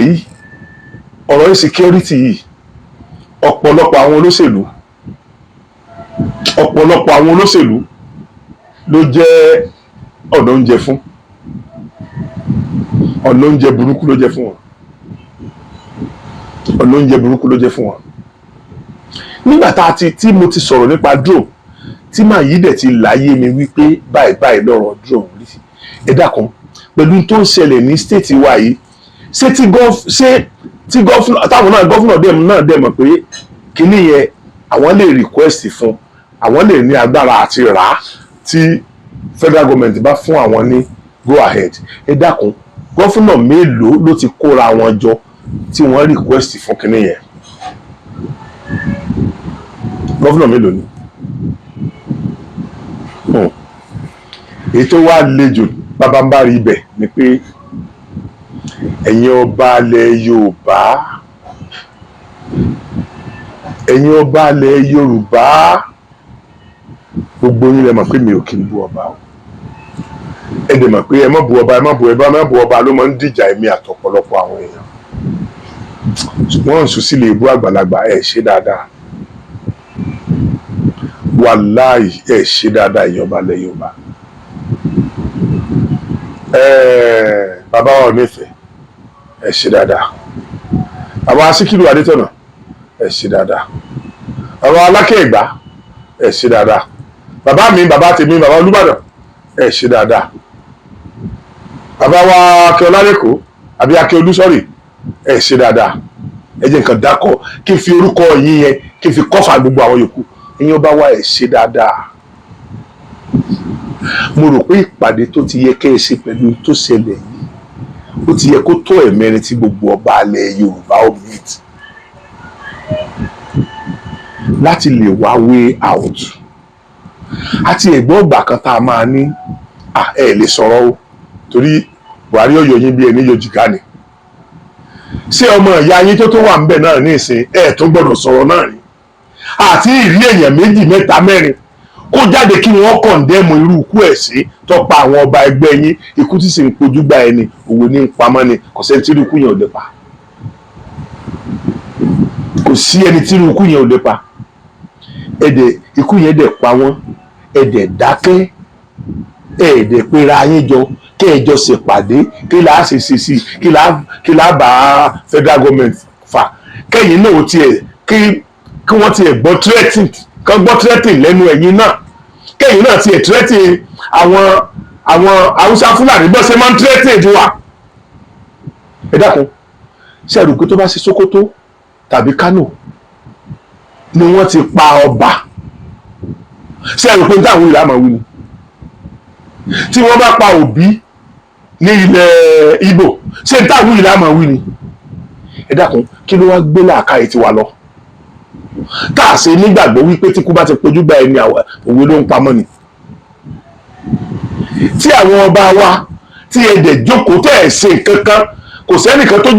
yìí ọ̀rọ̀ insecurity yìí ọ̀pọ̀lọpọ̀ àwọn olóṣèlú ló jẹ́ ọ̀nà oúnjẹ fún ọ̀nà oúnjẹ burúkú ló jẹ́ fún wọn ọ̀nà oúnjẹ burúkú ló jẹ́ fún wọn. Nígbà tí mo ti sọ̀rọ̀ nípa drone tí màá yí dẹ̀ ti láyé mi wípé báyìí báyìí lọ́rọ̀ drone rí, ẹ dákun pẹ̀lú tó ń ṣẹlẹ̀ ní state wa yìí ṣé tí táwọn gọ́fúnà dẹ̀ mọ̀ pé kíní yẹn àwọn lè request fún, àwọn lè ní agbára àti rà á tí federal government bá fún àwọn ní go ahead, ẹ dákun gọ́fúnà mélòó ló ti kóra wọn jọ tí wọ́n request fún kíní yẹn? Gọ́fúnà mélòó ni? Èyí tó wá lejò bàbá ń bá rí ibẹ̀ ni pé ẹ̀yin ọba alẹ̀ Yorùbá, ẹ̀yin ọba alẹ̀ Yorùbá, gbogbo yín lẹ mọ̀ pé mi ò kí ń bú ọba o. Ẹ dẹ̀ mọ̀ pé ẹ má bú ọba, ẹ má bú ọba ló máa ń dìjà ẹ̀mí àtọ̀pọ̀lọpọ̀ àwọn èèyàn. Ṣùgbọ́n ǹsùn sí lè bú àgbàlagbà ẹ̀ ṣe dáadáa. Wàláì ẹ̀ ṣe dáadáa ẹ̀yin ọba alẹ̀ Yorùbá. Bàbá wa Nífẹ̀ẹ́ ẹ ṣe dáadáa. Bàbá Síkírù Adétọ̀nà ẹ ṣe dáadáa. Bàbá Aláké Ẹ̀gbá ẹ ṣe dáadáa. Bàbá mi, bàbá tèmi, bàbá Olúbàdàn ẹ ṣe dáadáa. Bàbá wa Akẹ́ọlálẹ́kọ̀ọ́ àbí Akẹ́olúsọ̀rì ẹ ṣe dáadáa. Ẹ jẹ́ nǹkan dákọ̀ kí n fi orúkọ yín yẹn kí n fi kọ́fà gbogbo àwọn yòókù. Ẹ̀yin ọba wa ẹ ṣe dáadáa. Mo rò pé ìpàdé tó ti yẹ kẹ́ ẹ ṣe pẹ̀lú tó ṣẹlẹ̀ yìí ó ti yẹ kó tó ẹ̀mẹ́rin tí gbogbo ọba alẹ̀ Yorùbá ó meet láti lè wá way out. Àti ẹ̀gbọ́n ọgbà kan tá a máa ní ẹ lè sọ̀rọ̀ o torí Buhari ó yọ yín bí ẹni yọ jìgá ni. Ṣé ọmọ ìyá yín tó wà ń bẹ̀ náà ní ìsìn ẹ̀ tó gbọ́dọ̀ sọ̀rọ̀ náà ni? Àti ìrí èèyàn méjì mẹ́ta mẹ́rin kó jáde kí wọ́n kọ̀ǹdẹ́mù irú ikú ẹ̀ sí tọ́pa àwọn ọba ẹgbẹ́ yín, ikú tí sì ń pojú gbà ẹni òwò ní pamọ́ ni, kò sẹ́ni tí irú ikú yẹn ò lè pa. Kò sí ẹni tí irú ikú yẹn ò lè pa. Ẹ̀dẹ̀ ikú yẹn dẹ̀ pa wọ́n, ẹ̀dẹ̀ dákẹ́, ẹ̀dẹ̀ pera yín jọ kẹ́ ẹ jọ ṣèpàdé kí là á ṣe sí kí là á bá federal government fà kẹ́yìn náà tiẹ̀ kí wọ́n tiẹ̀ gbọ́ threatening lẹ́nu ẹ̀yin náà, kẹ́yìn náà tiẹ̀ threatening àwọn Haúsá Fúlàní bọ́ ṣe máa ń threatening ju wa. Ẹ dákun ṣe àrùkú tó bá ṣe Sókótó tàbí Kánò ni wọ́n ti pa ọba, ṣe àrùkú ní táwọn ìlà máa wí ni? Tí wọ́n bá pa Òbí ní ilẹ̀ Ìgbò ṣe táwọn ìlà máa wí ni? Ẹ dákun kí ló wá gbé làákàyè tiwa lọ tá a ṣe nígbàgbọ́ wípé tí kú bá ti pojú gba ẹni òwe ló ń pamọ́ ni? Tí àwọn ọba wa tí ẹ̀dẹ̀ jókòó tẹ̀ ẹ̀ ṣe kankan, kò sẹ́nìkan tó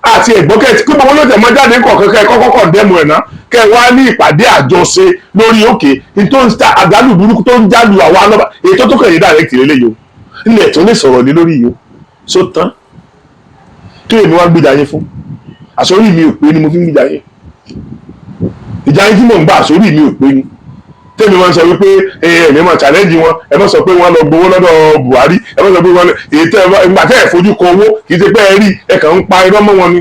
àti ẹ̀gbọ́n kí gbogbo ló tẹ̀ mọ́ jáde kọ̀ọ̀kan kẹ́ ẹ kọ́kọ́ dẹ́mu ẹ̀ ná kẹ́ ẹ wá ní ìpàdé àjọṣe lórí òkè ní tó ń ta àdálù burúkú tó ń jálù àwọn alọ́ba èyí tó kàn yín direct lélẹ́yìí o, ilẹ̀ tó lè sọ̀rọ̀ lé lórí yìí o, só tán kí èmi wá gbìjà yín fún? Àsọ̀rí mi ò pé ni mo fi ń gbìjà yín. Ìjà yín tí mò ń gbà àsọ̀rí mi ò pé ni. Tẹ́mi máa ń sọ wípé ẹ̀mí máa challenge wọn, ẹ má sọ pé wọ́n lọ gbowó lọ́dọ̀ Buhari, ẹ má sọ pé wọ́n lọ èyí tẹ́ ìgbà tẹ́ ẹ̀ fojú kan owó kì í ṣe pé ẹ rí ẹ kàn ń pa irọ́ mọ́ wọn ni.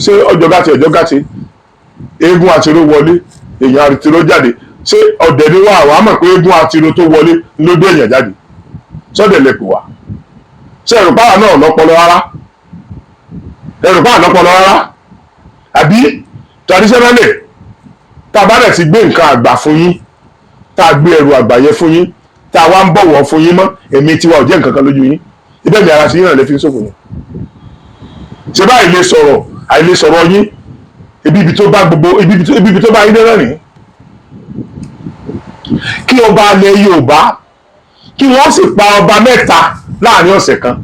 Ṣé ọjọ́ gàtì eégún àtiró wọlé èèyàn àtiró jáde, ṣé ọ̀dẹ̀ ni wà wá mọ̀ pé eégún àtiró tó wọlé ló dé èèyàn jáde? Sọ́dẹ̀ lẹ pè wá. Ṣé ẹ̀rù páwà náà lọ́pọlọ rárá? Ẹ̀rù páwà lọ́pọlọ rárá? Àbí traditionally tá a bá dẹ̀ ti gbé nǹkan àgbà fún yín, tá a gbé ẹrù àgbáyé fún yín, tá a wá ń bọ̀wọ̀ fún yín mọ́, èmi tiwa ò jẹ́ nǹkan kan lójú yín, ibẹ̀ mi ara sí yín náà lè fi ń ṣòfò yẹn. Ṣé bá àìlè sọ̀rọ̀ yín ibi tó bá yín náà nìyí? Kí ọba alẹ̀ Yorùbá kí wọ́n sì pa ọba mẹ́ta láàrin ọ̀sẹ̀ kan,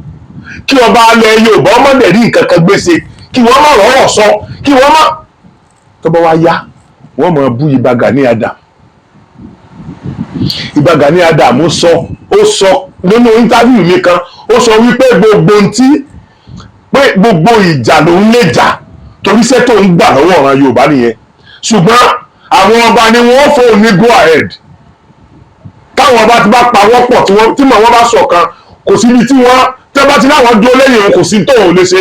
kí ọba alẹ̀ Yorùbá ọmọdé rí nǹkan kan gbèsè, kí wọ́n má rọ̀rọ̀ sọ, kí wọ́n má tọ́bọ̀ wá yá wọ́n mọ̀ bú Ìbà Gani Adams. Ìbà Gani Adams ó sọ nínú íńtábíù mi kan, ó sọ wípé gbogbo ìjà ló ń lè jà torí iṣẹ́ tó ń gbà lọ́wọ́ ọ̀ràn Yorùbá nìyẹn, ṣùgbọ́n àwọn ọba ni wọ́n fóun ní go ahead. Táwọn ọba ti bá pa wọ́n pọ̀ tí mọ̀ wọ́n bá ṣọ̀kan, kò síbi tí wọ́n tẹ́ bá ti láwọn dúró lẹ́yìn òun, kò sí tóun lè ṣe.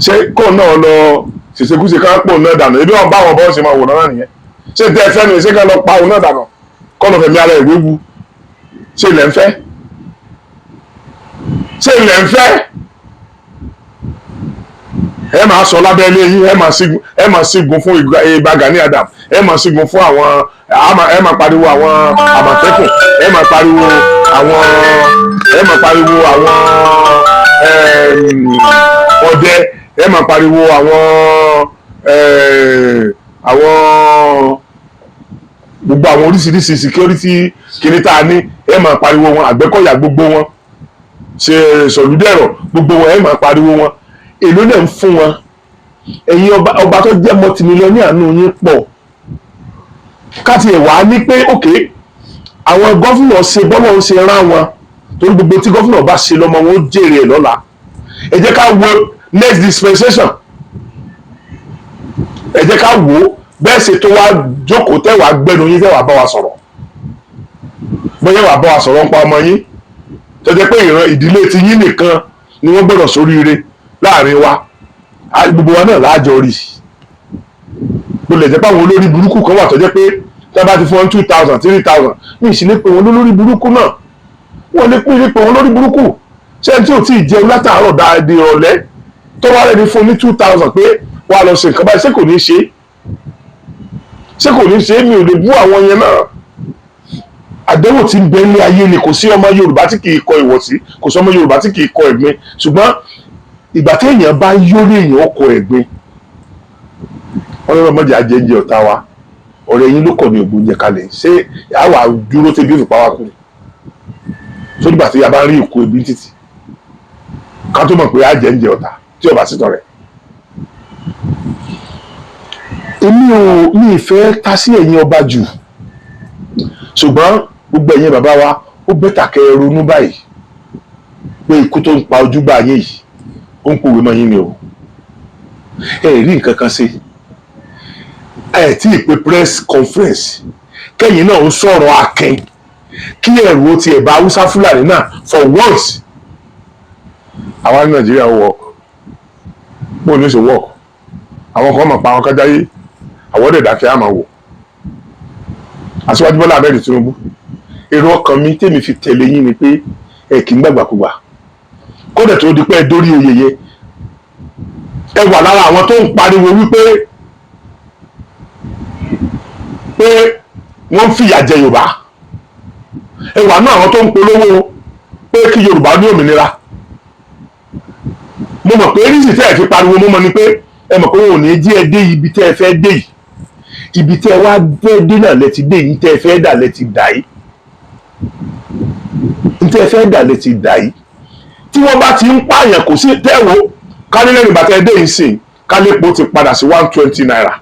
ṣé kó náà lọ ṣèṣekúṣe ká pò náà dànù ebi wọn bá wọn bọ́ ṣe máa wò náà nìyẹn ṣé tẹ́ ẹ fẹ́ ni ṣé ká lọ pa òun náà dànù kọ́ lọ fẹ̀mí ara ìwé wu ṣé ilẹ̀ ń fẹ́ ṣé ilẹ̀ ń fẹ́ ẹ máa sọ lábẹ́lé yín ẹ máa sígun fún Ìbà Gani Adams ẹ máa sígun fún àwọn ẹ máa pariwo àwọn Àmọ̀tẹ́kùn ẹ máa pariwo àwọn ọdẹ ẹ máa pariwo àwọn gbogbo àwọn oríṣiríṣi security kìíní tá a ní ẹ máa pariwo wọn Àgbẹ̀kọ̀yà gbogbo wọn ṣe Sọ̀lúdẹ̀rọ̀ gbogbo wọn ẹ máa pariwo wọn èló lẹ̀ ń fún wọn ẹ̀yin ọba tó jẹ́ mọtìmílíọ̀nì àánú yín pọ̀ káti ẹ̀ wá ní pé òkè àwọn gọ́fúnà ṣe bọ́lá ń ṣe rán wọn torí gbogbo tí gọ́fúnà bá ṣe lọ́mọ wọn ó jèrè ẹ̀ lọ́la ẹ jẹ́ ká wo next dispensation ẹ jẹ́ ká wo bẹ́ẹ̀ ṣe tó wá jókòó tẹ́wàá gbẹ́nu yín tẹ́wàá bá wa sọ̀rọ̀ bóyá wàá bá wa sọ̀rọ̀ ń pa ọmọ yín tó jẹ́ pé ìran ìdílé ti yín nìkan ni wọ́n gbọ́dọ̀ sóríire láàrin wa gbogbo wa náà láàjọ rí bó lè jẹ́ pé àwọn olórí burúkú kan wà tó jẹ́ pé tí wọ́n bá ti fún wọn 2,000 3,000 ní ìṣílẹ̀ pé wọn lórí burúkú náà wọ́n lè pín pé wọn lórí burúkú ṣé tí ò tí ì jẹun látàárọ̀ dáadé ọ̀lẹ́ tó wá rẹ̀ ní fún ní 2,000 pé wàá lọ ṣe nǹkan báyìí ṣé kò ní ṣe mi ò lè bú àwọn yẹn náà àdéhùn tí ń bẹ ní ayé ni kò sí ọmọ Yorùbá tí kì í kọ ìwọ̀sí kò sí ọmọ Yorùbá tí kì í kọ ẹ̀gbin ṣùgbọ́n ìgbà tí èèyàn bá yórí èèyàn ọkọ ẹ̀gbin wọn lọ́wọ́ mọ́jà jẹ́jẹ́ ọ̀tá wa ọ̀rẹ́ yín ló kọ̀ ní ògùn jẹ kalẹ̀ ṣé àwa dúró tẹ́bí ìfipá wa kú tó dìgbà tí a bá rí ìkó ebi títì ká tó mọ̀ pé á jẹ́jẹ́ ọ̀tá tí ọba sí tọrẹ. èmi ò ní ìfẹ́ ta sí ẹ̀yin ọba jù ṣùgbọ́n gbogbo ẹ̀yin bàbá wa ó bẹ́tà kẹ́ ẹ ronú báyìí pé ikú tó ń pa ojúgbà yín yìí ó ń pòwe mọ́ yín ni o ẹ rí nǹkan kan sí ẹ tí ì pé press conference kẹ́yìn náà ń sọ̀rọ̀ akin kí ẹ̀rù ó tiẹ̀ bá Haúsá Fúlàní náà for once àwa ní Nàìjíríà ó work bóun ní ó ṣe work àwọn kan mọ̀ pa àwọn kájáyé àwọn ọ̀dẹ̀ dákẹ́ àmọ́ wò Aṣíwájú Bọ́lá Ahmed Tinubu èrò ọkàn mi tèmi fi tẹ̀lé yín ni pé ẹ kì í gbàgbàkúgbà kódà tó di pé ẹ dórí oyè yẹ ẹ wà lára àwọn tó ń pariwo wípé wọ́n ń fìyà jẹ Yorùbá ẹ wà náà àwọn tó ń polówó pé kí Yorùbá ní òmìnira mo mọ̀ pé rísì tẹ́ ẹ fi pariwo mo mọ̀ ni pé ẹ mọ̀ pé wọn ò ní jí ẹ dé ibi tẹ́ ẹ fẹ́ dé yìí ibi tẹ́ ẹ wá dé náà lẹ ti dé yìí tẹ́ ẹ fẹ́ dà lẹ ti dà yìí tẹ́ ẹ fẹ́ dà lẹ ti dà yìí tí wọ́n bá ti ń pààyàn kò sí tẹ́wọ́ kálílẹ́nu bàtà ẹdẹ yìí sìn kálípo ti padà sí 120 naira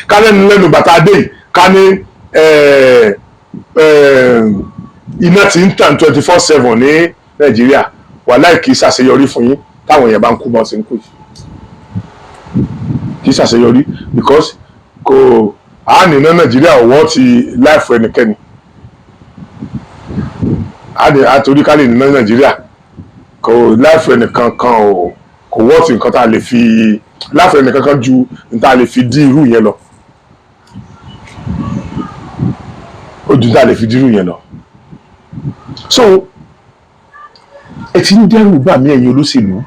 kálílẹ́nu bàtà ẹdẹ yìí ká ní iná ti ń tàn 24/7 ní Nàìjíríà wàláì kì í ṣàṣeyọrí fún yín táwọn èèyàn bá ń kú bọ́ sí ń kú yìí kì í ṣàṣeyọrí because kò àánì náà Nàìjíríà ọ̀wọ́ ti láìfọ ẹnikẹ́ni àtòrí kálí ní Nàìjíríà kò láìfọ ẹnìkan kan kò wọ́ọ̀tì nǹkan tá a lè fi láìfọ ẹnìkan kan ju nǹkan tá a lè fi dí irú yẹn lọ ó ju tá a lè fi dí irú yẹn lọ so ẹ ti ń dẹ́rù bà mí ẹ̀yin olóṣèlú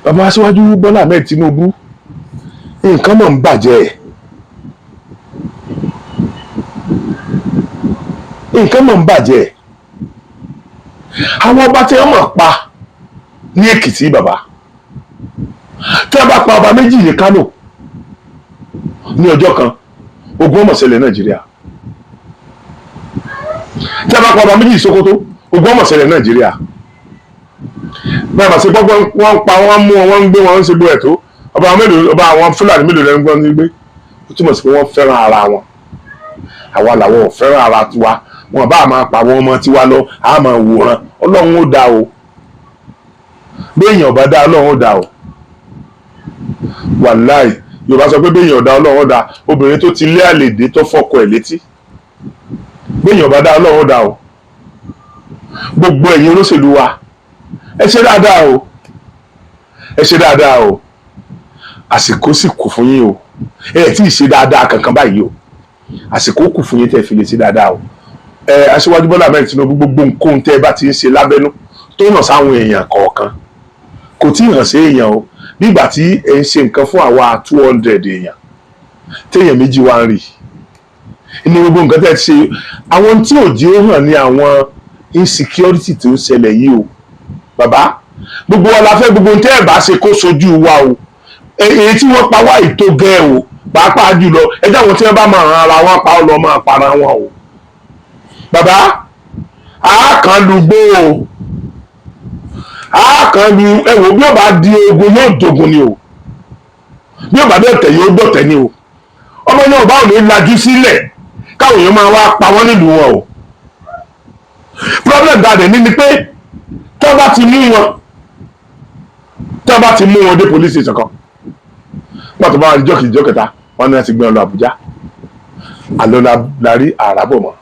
bàbá Aṣíwájú Bọ́lá Ahmed Tinubu nǹkan mọ̀ ń bàjẹ́ nǹkan mọ̀ ń bàjẹ́ àwọn ọba tí wọ́n mọ̀ pa ní Èkìtì bàbá tí wọ́n bá pa ọba méjì ní Kánò ní ọjọ́ kan ogun ọmọ ṣẹlẹ̀ Nàìjíríà tí wọ́n bá pa ọba méjì ní Sókótó ogun ọmọ ṣẹlẹ̀ Nàìjíríà bẹ́ẹ̀ bá ṣe gbọ́ wọ́n pa wọ́n mú wọn ń gbé wọn ń ṣe gbọ́ ẹ̀ tó ọba àwọn Fúlàní mélòó lẹ́nu gbọ́n ní gbé ó túmọ̀ sí pé wọ́n fẹ́ràn ara wọn àwa làwọn ò fẹ́ràn ara tiwa wọn bá máa pa àwọn ọmọ tiwa lọ a máa wòran Ọlọ́run ó dá o béèyàn bá dá Ọlọ́run ó dá o wàláì Yorùbá sọ pé béèyàn dá Ọlọ́run ó dá obìnrin tó ti lé àlèdè tó fọkọ ẹ̀ létí béèyàn bá dá Ọlọ́run ó dá o gbogbo ẹ̀yin olóṣèlú wa ẹ ṣe dáadáa o ẹ ṣe dáadáa o àsìkò sì kù fún yín o ẹ tí ì ṣe dáadáa kankan báyìí o àsìkò kù fún yín tẹ́ fi lè ṣe dáadáa o Aṣíwájú Bọ́lá Ahmed Tinubu gbogbo nǹkan tẹ́ ẹ bá ti ń ṣe lábẹ́nú tó hàn sáwọn èèyàn kọ̀ọ̀kan kò tí ì hàn sí èèyàn o bí ìgbà tí ẹ ń ṣe nǹkan fún àwa 200 èèyàn téèyàn méjì wá ń rí inú gbogbo nǹkan tẹ́ ẹ ti ṣe àwọn tí ò jí ó hàn ní àwọn insecurity tó ń ṣẹlẹ̀ yìí o bàbá gbogbo wa la fẹ́ gbogbo tẹ́ ẹ bá ṣe kó sojú wa o èyí tí wọ́n pa wá ìtó gẹ́ o pàápàá jùlọ ẹjọ́ àwọn tí wọ́n bá máa ran ara wọn pa ọ́ lọ máa para wọn o bàbá àákànlùgbò o àákànlù ẹ̀wò bí ó bá di ogun yóò dogun ni o bí ó bá dọ̀tẹ̀ yóò dọ̀tẹ̀ ni o ọmọ náà bá ò ní lajú sílẹ̀ káwọn èèyàn máa wá pa wọ́n nílùú wọn o problem dáadẹ̀ ní ni pé tọ́ bá ti mú wọn dé police station kan wọ́n tó bá wọn jọ́ kìí jọ́ kẹta wọ́n ní láti gbé wọn lọ Àbújá àlọ́ la rí àràbọ̀ mọ́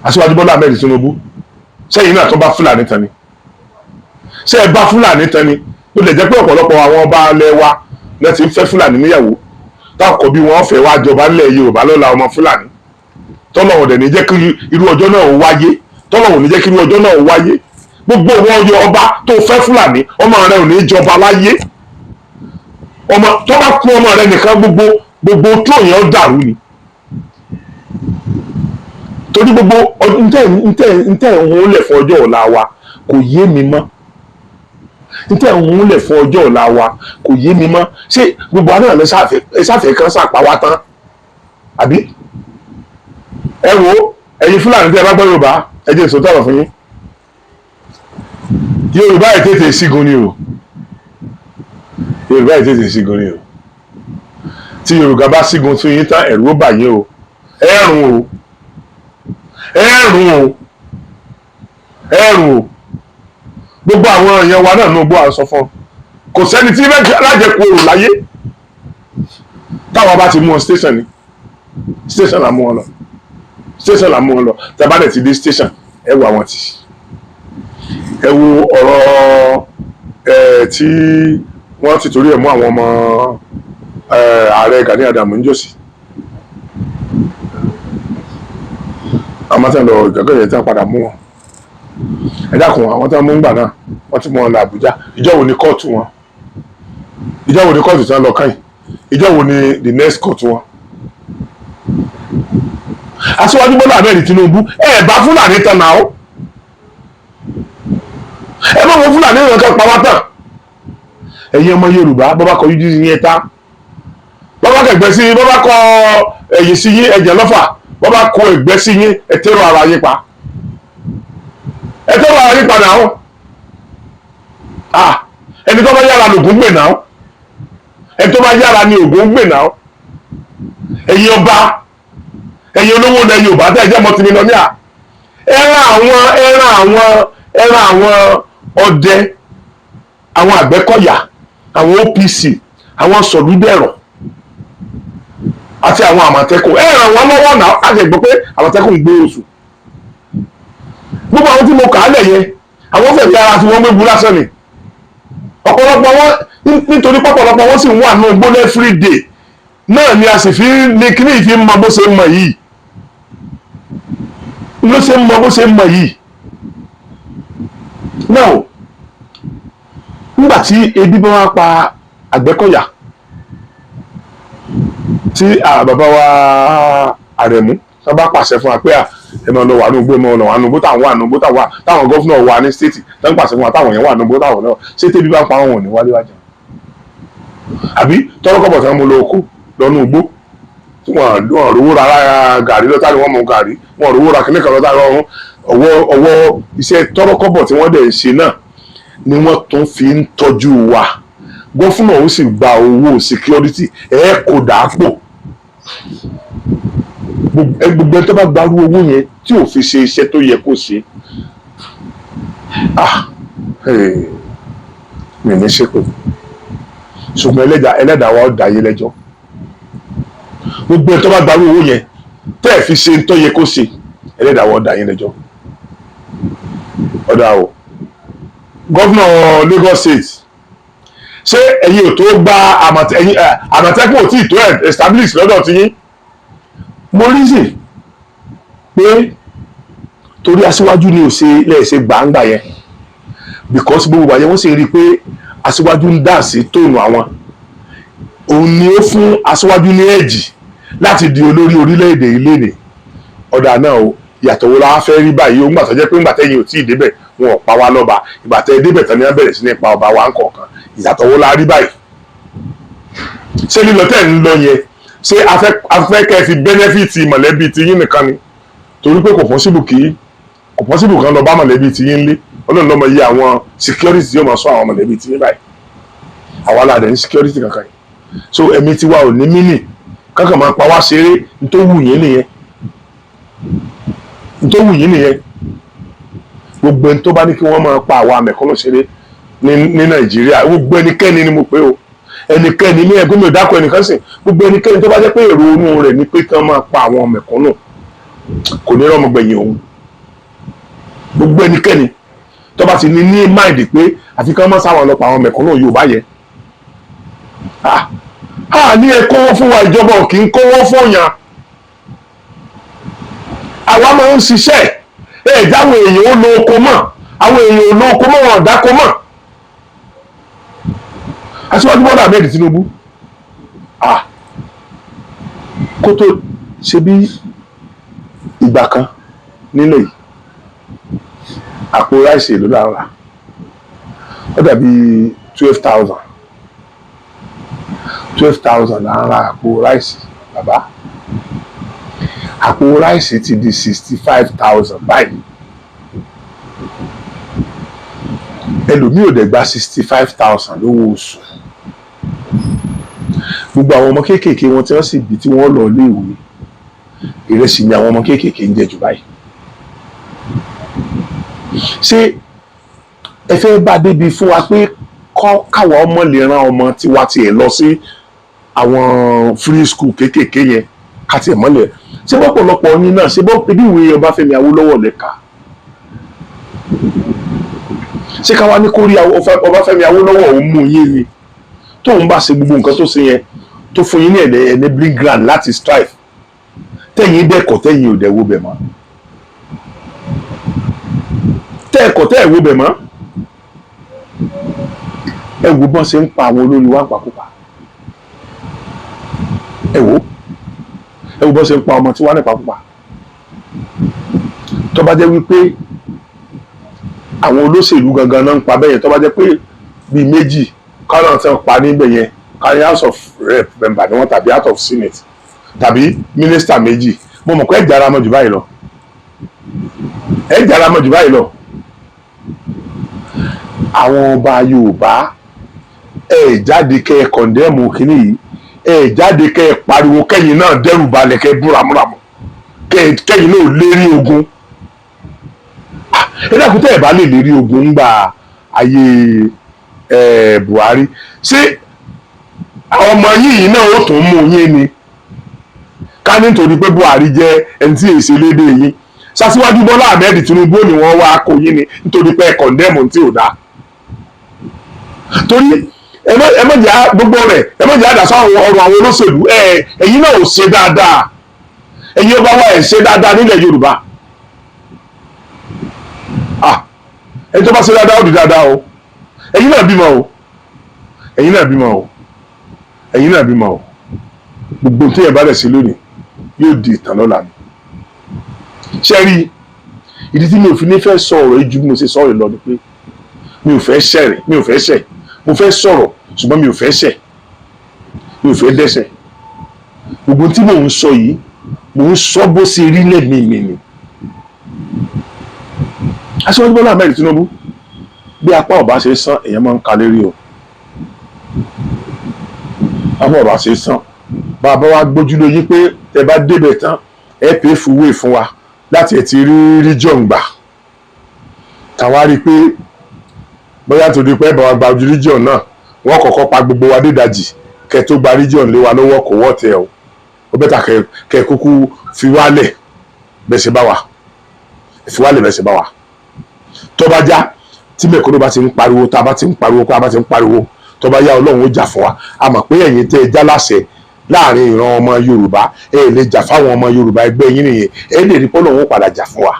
Aṣíwájú Bọ́lá Ahmed Tinubu sẹ́yìn náà tó bá Fúlàní tán ni ṣé ẹ bá Fúlàní tán ni ó lè jẹ́ pé ọ̀pọ̀lọpọ̀ àwọn ọba alẹ́ wa náà ti ń fẹ́ Fúlàní níyàwó táwọn kọ̀ bí wọ́n fẹ́ wá jọba ńlẹ̀ Yorùbá lọ́la ọmọ Fúlàní tọ́lọ́wọ̀n dẹ̀ ní jẹ́ kí irú ọjọ́ náà wáyé tọ́lọ́wọ̀n ní jẹ́ kí irú ọjọ́ náà wáyé gbogbo wọn yọ ọba tó fẹ́ Fúlàní ọmọ rẹ ò ní jọba láyé ọmọ tó bá kú ọmọ rẹ nìkan gbogbo tó yẹn dàrú ni torí gbogbo ntẹ òun lẹ̀ fún ọjọ́ ọ̀la wa kò yé mi mọ́ ntẹ òun lẹ̀ fún ọjọ́ ọ̀la wa kò yé mi mọ́ ṣé gbogbo àná lẹ sáfẹ́ kan sàpá wa tán àbí ẹ wo ẹ̀yin Fúlàní tí ẹ bá gbọ́ Yorùbá ẹ jẹ́ ìsòtọ́ ọ̀rọ̀ fún yín Yorùbá ẹ̀ tètè sígun ni o Yorùbá ẹ̀ tètè sígun ni o tí Yorùbá bá sígun tún yín tán ẹ̀rù ó bà yín o ẹ̀rùn o gbogbo àwọn èèyàn wa náà ló gbọ́ àṣọ fún kò sẹ́ni tí lájẹkù òrò láyé táwọn bá ti mú wọn station là mú wọn lọ tẹ́bá dẹ̀ ti dé station ẹ wo àwọn tí ẹ wo ọ̀rọ̀ tí wọ́n ti torí ẹ̀ mú àwọn ọmọ ààrẹ Gani Adams ń jòsí àwọn tí wọ́n lọ ìgbàgbọ́ yẹn tí wọ́n padà mú wọn ẹ dákun àwọn tí wọ́n mú ń gbà náà wọ́n ti mú wọn lọ Àbújá ìjọ wo ni kóòtù wọn ìjọ wo ni kóòtù tí wọ́n lọ káyìn ìjọ wo ni the next court wọn. Aṣíwájú Bọ́lá Ahmed Tinubu ẹ bá Fúlàní tán náà ẹ bá wọn Fúlàní yẹn kan pa wá tán ẹ̀yin ọmọ Yorùbá bọ́ bá kọ yíjú sí yẹn tá bọ́ bá kẹgbẹ́ sí bọ́ bá kọ ẹ̀yìn sí yín ẹ̀jẹ̀ lọ́fà bọ́ bá kọ ẹ̀gbẹ́ sí yín ẹ̀tẹ́rọ ara yín pa ẹ̀tẹ́rọ ara yín pa náà ẹni tó bá yára lògùn gbè náà ẹni tó bá yára ni ògùn gbè náà ẹ̀yin ọba ẹ̀yin olówó ilẹ̀ Yorùbá tẹ́ ẹ jẹ́ mọ́tìmílọ́níà ẹran àwọn ọdẹ àwọn Àgbẹ̀kọ̀yà àwọn OPC àwọn sọ̀lúdẹ̀rọ̀ àti àwọn Àmọ̀tẹ́kùn ẹran wọn lọ́wọ́ náà á lè gbọ́ pé Àmọ̀tẹ́kùn ń gbé oṣù gbogbo àwọn tí mo kà á lẹ̀ yẹn àwọn fẹ̀mí ara tí wọ́n gbégbó lásán ni ọ̀pọ̀lọpọ̀ wọn nítorí pọ̀pọ̀lọpọ̀ wọn sì ń wà ní ogbó every day náà ni a sì fi ní kíní ìfi mọ bó ṣe ń mọ yìí ló ṣe ń mọ bó ṣe ń mọ yìí náà nígbà tí ebi bá wá pa Àgbẹ̀kọ̀yà tí bàbá wa Àrẹ̀mú tó bá pàṣẹ fún wa pé ẹ máa lọ wà nùgbó ẹ máa lọ wà nùgbó táwọn wà nùgbó táwọn gọ́fúnà wà ní stéètì tó ń pàṣẹ fún wa táwọn yẹn wà nùgbó táwọn náà ṣé tẹ́bí bá ń pa wọn ò ní wálé wájà àbí tọ́lọ́kọ̀bọ̀ tí wọ́n mú lọ oko lọ́nù igbó tí wọ́n rówó ra gàrí lọ́tà ni wọ́n mú gàrí wọ́n rówó ra kíníkan lọ́tà lọ́rùn ọwọ́ iṣẹ́ tọ́lọ́kọ̀bọ̀ tí wọ́n dẹ̀ ṣe náà ni wọ́n tún fi ń tọ́jú wa gọ́fúnà ó sì gba owó security kò dàápò gbogbo tó bá gbarú owó yẹn tí ò fi ṣe iṣẹ́ tó yẹ kó ṣe mi ní ṣépè ṣùgbọ́n ẹlẹ́dàá wa ó dá yé lẹ́jọ́ gbogbo tó bá gbarú owó yẹn tẹ́ ẹ̀ fi ṣe tó yẹ kó ṣe ẹlẹ́dàá wa ó dá yé lẹ́jọ́ ọ̀dà o gọ́vnà Lagos State ṣé ẹ̀yin ò tó gba Àmọ̀tẹ́kùn ò tí ì tó establish lọ́dọ̀ tí yín mo rí sí pé torí aṣíwájú ni ò ṣe lẹ́ẹ̀ṣẹ̀ gbàǹgbà yẹn because gbogbo àyẹ̀wò sì rí i pé aṣíwájú ń dà sí tóònù àwọn òun ni ó fún aṣíwájú ní ẹ̀jì láti di olórí orílẹ̀-èdè ilé ni ọ̀dà náà o ìyàtọ̀ wo la fẹ́ rí báyìí ó ń gbà tó jẹ́ pé ńgbà tẹ́yìn ò tí ì débẹ̀ wọn ò pa wá lọ́ba ìgbà tẹ́ débẹ̀ tán ni wọ́n bẹ̀rẹ̀ sí ní pa ọba wa ń kọ̀ọ̀kan ìyàtọ̀ wo la rí báyìí ṣé lílọ tẹ́ ń lọ yẹn ṣé afẹ́ kẹ́ fi bẹ́nẹ́fìtì mọ̀lẹ́bí ti yín nìkan ni torí pé kò pọ́sibù kan lọ bá mọ̀lẹ́bí ti yín lé ọlọ́run lọ́mọ yìí àwọn security yóò máa sọ àwọn mọ̀lẹ́bí ti yín báyìí àwa la dẹ̀ ní security kankan yìí so ẹ̀mí tiwa ò ní mínì kankan máa pa wá ṣeré nítòwù yín nìyẹn gbogbo ẹni tó bá ní kí wọ́n máa pa àwa mẹ̀kúnnù ṣeré ní Nàìjíríà gbogbo ẹnikẹ́ni ni mo pé o ẹnikẹ́ni ní ẹgbẹ́ mi ò dákọ̀ ẹnìkan sìn gbogbo ẹnikẹ́ni tó bá jẹ́ pé èrò inú rẹ̀ ni pé kí wọ́n máa pa àwọn mẹ̀kúnnù kò ní rọ́mọ gbẹ̀yìn òun gbogbo ẹnikẹ́ni tó bá ti ní máìdì pé àfi kí wọ́n máa sáwọn ọlọ́pàá àwọn mẹ̀kúnnù Yorùbá yẹn ní ẹ kówó fún wa ìjọba ò kì í kówó fún yàn àwa máa ń ṣiṣẹ́ jáwọ́ èèyàn ó lo oko mọ́ àwọn èèyàn ò lo oko mọ́ wọn ò dáko mọ́ Aṣíwájú Bọ́lá Ahmed Tinubu kó tó ṣe bí ìgbà kan nílẹ̀ yìí àpò ráìsì èlò là ń rà ó dàbí 12,000 là ń ra àpò ráìsì bàbá àpò ráìsì ti di 65,000 báyìí ẹlòmíì ò dẹ̀ gba 65,000 lówó oṣù gbogbo àwọn ọmọ kéékèèké wọn tí wọ́n sì bí tí wọ́n lọ léèwé ìrẹsì ni àwọn ọmọ kéékèèké ń jẹ jù báyìí ṣé ẹ fẹ́ bá débi fún wa pé káwa ọmọ lè ran ọmọ tiwa tiẹ̀ lọ sí àwọn free school kéékèèké yẹn ká tiẹ̀ mọ́lẹ̀ ṣé bọ́pọ̀lọpọ̀ yín náà ṣé bọ́ ibi ìwé Ọbáfẹ́mi Awólọ́wọ̀ lẹ́ka ṣé káwa ní kó rí Ọbáfẹ́mi Awólọ́wọ̀ òun mú yín ni tóun bá ṣe gbogbo nǹkan tó ṣe yẹn tó fún yín ní enabling grant láti strive tẹ̀yìn dẹ́kọ̀ tẹ̀yìn ò dẹ̀ wo bẹ̀ mọ́ tẹ́ẹ̀kọ̀ tẹ́ẹ̀ wo bẹ̀ mọ́ ẹ wo bọ́n ṣe ń pa àwọn olórí wa pàkópa ẹ wo bọ́n ṣe ń pa ọmọ tí wọ́n ní pàkópa tó bá jẹ́ wípé àwọn olóṣèlú gangan náà ń pa bẹ́yẹn tó bá jẹ́ pé bíi méjì kọ́nà tí wọ́n pa níbẹ̀ yẹn kárí house of rep member ni wọ́n tàbí out of senate tàbí mínísítà méjì mo mọ̀ pé ẹ̀ jára mọ́ jù báyìí lọ àwọn ọba Yorùbá jáde kẹ́ ẹ kọ̀ndẹ́mù kínní yìí jáde kẹ́ ẹ pariwo kẹ́yìn náà dẹ́rù balẹ̀ kẹ́ ẹ búramúramù kẹ́yìn náà lérí ogun ẹ dákun tẹ́ ẹ bá lè lérí ogun ńgbà ayé Buhari ṣé ọmọ yìí náà ó tún mú yín ni ká nítorí pé Buhari jẹ́ ẹni tí èsì lédè yín ṣaṣíwájú Bọ́lá Ahmed Tinubu ni wọ́n wá kó yín ni nítorí pé ẹ kọ̀ndẹ́mù tí ò dáa torí ẹ mọ̀jà gbogbo rẹ̀ ẹ mọ̀jà àdàsọ ọ̀rọ̀ àwọn olóṣèlú ẹ̀yin náà ò ṣe dáadáa ẹ̀yin ọba wa ẹ̀ ṣe dáadáa nílẹ̀ Yorùbá ẹni tó bá ṣe dáadáa ó di dáadáa o ẹ̀yin náà bímọ o gbogbo tí ẹ bá rẹ̀ sí lónìí yóò di ìtàn lọ́la ni ṣe rí ìdí tí mi ò fi ní fẹ́ sọ ọ̀rọ̀ yìí ju bí mo ṣe sọ̀rọ̀ lọ ni pé mi ò fẹ́ ṣẹ̀ mo fẹ́ sọ̀rọ̀ ṣùgbọ́n mi ò fẹ́ ṣẹ̀ mi ò fẹ́ dẹ́ṣẹ̀ gbogbo tí mò ń sọ yìí mò ń sọ bó ṣe rí lẹ́mìí mi ni Aṣíwájú Bọ́lá Ahmed Tinubu bí apá ọba ṣe sán èèyàn máa ń ka lérí o apá ọba ṣe sán bàbá wa gbójú lóyún pé tẹ bá débẹ̀ tán ẹ pè é fúwé fún wa láti ẹ̀ ti rí region gbà tàwa rí i pé bóyá torí pé bàbá gba ojú region náà wọ́n kọ́kọ́ pa gbogbo wa dédajì kẹ́ tó gba region lé wa lọ́wọ́ kò wọ́ tẹ o ó bẹ́tà kẹ́ kúkú fi wálẹ̀ bẹ́ẹ̀ ṣe bá wa fi wálẹ̀ bẹ́ẹ̀ ṣe bá wa tó bá já tí mẹ̀kúnnù bá ti ń pariwo tá a bá ti ń pariwo tá a bá ti ń pariwo tó bá yá Ọlọ́run ó jà fún wa a mọ̀ pé ẹ̀yin tẹ́ ẹ já láṣẹ láàrin ìran ọmọ Yorùbá ẹ lè jà fáwọn ọmọ Yorùbá ẹgbẹ́ yín nìyẹn ẹ lè rí pọ́lọ́run ó padà jà fún wa.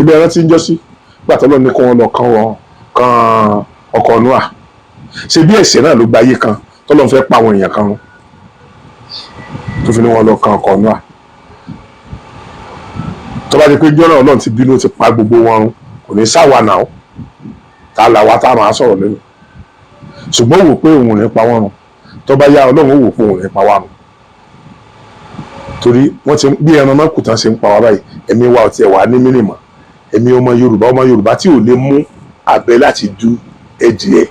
ibẹ̀ ẹran ti ń jọ́ sí gbàtọ́ lọ ní kó wọn lọ kan ọkọ̀ Nóà ṣe bí ẹ̀ṣẹ̀ náà ló gba ayé kan tọ́lọ́run fẹ́ pa àwọn èèyàn kan run tó fi ní wọn lọ kan ọkọ̀ Nóà tó bá di pé jọ́nà Ọlọ́run ti bínú ti pa gbogbo wọn run kò ní sáwà náà tá a là wá tá a máa sọ̀rọ̀ lẹ́nu ṣùgbọ́n wò pé òun ò ní pa wọ́n run tó bá yá Ọlọ́run ó wò pé òun ò ní pa wá run torí wọ́n ti bí ẹran náà kù tán ṣe ń pa wá báyìí ẹ̀mí wa ò tiẹ̀ wà ní mílímọ̀ ẹ̀mí ọmọ Yorùbá tí ò lè mú abẹ láti du ẹdìẹ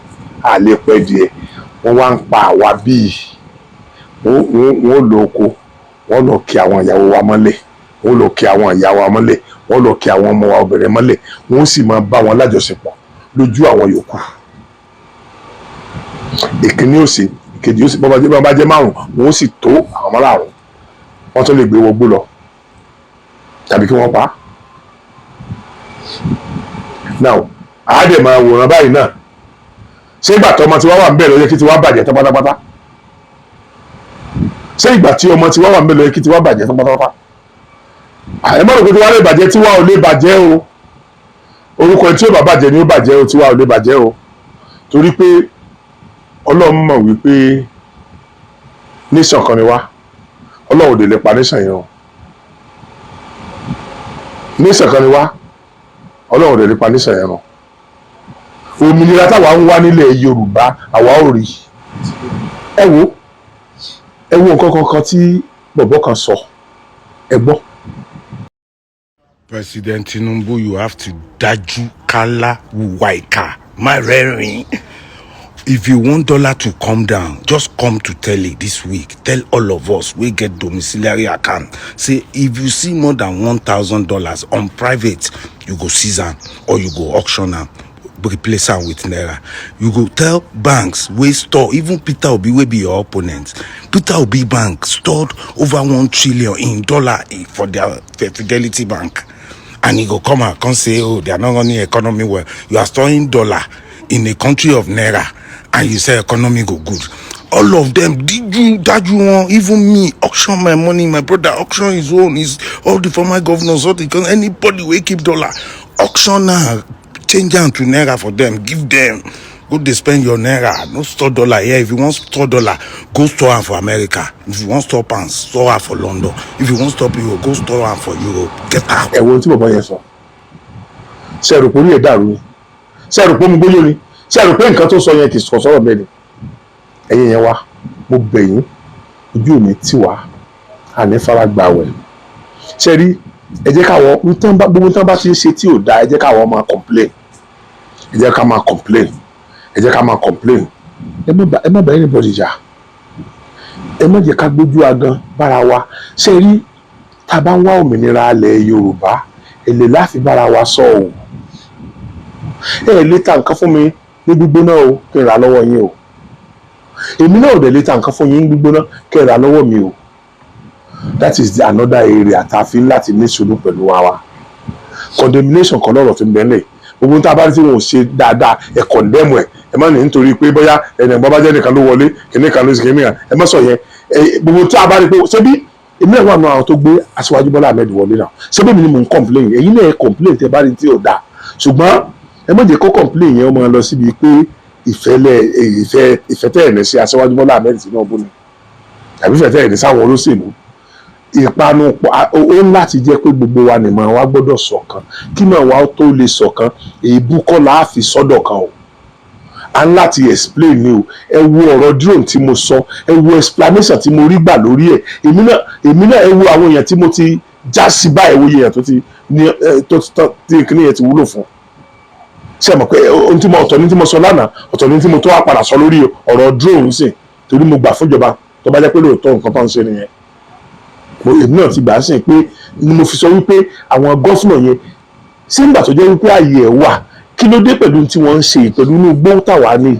àlepọ̀ ẹdìẹ wọ́n wá ń pa àwa bíi wọ́n lọ oko wọ́n lọ kí àwọn ìyàwó wa mọ́lẹ̀ wọ́n lọ kí àwọn ìyá wa mọ́lẹ̀ wọ́n lọ kí àwọn ọmọ wa obìnrin mọ́lẹ̀ wọ́n sì máa bá wọn lájọṣepọ̀ lójú àwọn yòókù ìkíní òsì ìkejì òsì bọ́n bá jẹ́ márùn wọ́n sì tó àwọn márùn wọ́n tó lè gbé wọgbó lọ tàbí kí wọ́n pa á. now àádẹ́ máa wòran báyìí náà ṣé ìgbà tí ọmọ tí wọ́n wà ń bẹ̀rẹ̀ ó yẹ kí ti wá bàjẹ́ tán pátápátá ṣé ìgbà tí ọmọ tí wọ́n wà ń bẹ̀rẹ̀ ó yẹ kí ti wá bàjẹ́ tán pátápátá ẹ má rò pé tí wọ́n lè bàjẹ́ tí wọ́n ò lè bàjẹ́ o orúkọ tí ó bá bàjẹ́ ni ó bàjẹ́ o tí wọ́n ò lè bàjẹ́ o torí pé Ọlọ́run mọ̀ wípé nation kan ni wá Ọlọ́run ò lè pa nation yẹn o nation kan ni wá Ọlọ́run ò lè pa nation yẹn o òmìnira táwa ń wá nílẹ̀ Yorùbá àwa ò rí ẹ wo nǹkan kankan tí bọ̀bọ̀ kan sọ ẹ gbọ́. President Tinubu, you have to dájú kálá wùwà ìkà má rẹ́rìn. If you want dollar to come down, just come to Tele this week. Tell all of us we get domiciliary account. Say if you see more than $1,000 on private, you go seize am or you go auction am, replace am with naira. You go tell banks we store, even Peter Obi wey be your opponent. Peter Obi bank stored over $1 trillion in dollar for their Fidelity Bank. And he go come out and say, oh, they are not running economy well. You are storing dollar in a country of naira, and you say economy go good. All of them, did you that you want? Even me, auction my money, my brother auction his own. Is all the former governors, all the anybody will keep dollar. Auction now, change them to naira for them, give them. Go they spend your naira, no store dollar here. If you want store dollar, go store am for America. If you want store pounds, store am for London. If you want store euro, go store am for Europe. Get out. Ẹ wo tí bàbá yẹn sọ ṣe rò pé orí ẹ̀ dàrú ni ṣe rò pé omi gbóyò ni ṣe rò pé nǹkan tó sọ yẹn kì í sọ sọ́rọ̀ bẹ́ẹ̀ ni ẹ̀yin yẹn wá mo bẹ̀ yín ojú mi tì wá àní fara gbà wẹ̀ ṣe rí ẹ jẹ́ káwọn gbogbo tán bá ti ń ṣe tí ò dáa ẹ jẹ́ káwọn máa complain ẹ jẹ́ ká máa complain ẹ jẹ́ ká máa complain ẹ má bá anybody jà ẹ má jẹ́ ká gbójú agan bára wa ṣe rí tá a bá ń wá òmìnira alẹ̀ Yorùbá èlé láfi bára wa sọ ọ́ ẹ lè ta nǹkan fún mi ní gbígbóná o kí n rà lọ́wọ́ yín o èmi náà ò dẹ̀ lè ta nǹkan fún yín ní gbígbóná kí n rà lọ́wọ́ mi o that is another area tá a fi láti ní sùúrù pẹ̀lú wa condemnation kan lọ́rọ̀ tó ń bẹ́ẹ̀ lẹ̀ gbogbo tá a bá rí tí wọn ò ṣe dáadáa ẹ condemn ẹ má ní nítorí pé bóyá ẹnìyàn bá jẹ́ nìkan ló wọlé kìnìkan ló sì kìnìkan ẹ má sọ yẹn gbogbo tá a bá rí pé ṣé bí èmi náà wà nù àwọn tó gbé Aṣíwájú Bọ́lá Ahmed wọlé náà ṣé bí mi ni mò ń complain èyí náà complain tẹ bá rí tí ò dáa ṣùgbọ́n ẹ má jẹ́ kó complain yẹn ó máa lọ síbi pé ìfẹ́ tẹ̀ ẹ̀ ní sí Aṣíwájú Bọ́lá Ahmed Tinubu ni tàbí ìfẹ́ tẹ̀ ẹ̀ ní sáwọn olóṣèlú ìpanu ó ń láti jẹ́ pé gbogbo wa nìmọ̀ wa gbọ́dọ̀ ṣọ̀kan kí náà wa tó lè ṣọ̀kan èébú kọ́ la á fi sọ́dọ̀ kan o a ń láti explain ni o ẹ wo ọ̀rọ̀ drone tí mo sọ ẹ wo explanation tí mo rí gbà lórí ẹ̀ èmi náà ẹ wo àwọn èèyàn tí mo ti já sí báyìí wo èèyàn tó ti tí kíní yẹn ti wúlò fún ṣe mọ̀ pé ohun tí mo ọ̀tọ̀ ní tí mo sọ lánàá ọ̀tọ̀ ní tí mo tó wá padà sọ lórí ọ̀rọ̀ drone sìn torí mo gbà fúnjọba tó bá jẹ́ pé lóòótọ́ nǹkan tó ń ṣe nìyẹn èmi náà ti gbà á sìn pé ni mo fi sọ wípé àwọn gọ́fúnà yẹn ṣé nígbà tó jẹ́ wípé ààyè ẹ̀ wà kí ló dé pẹ̀lú tí wọ́n ń ṣe pẹ̀lú inú gbóhùn tàwa ní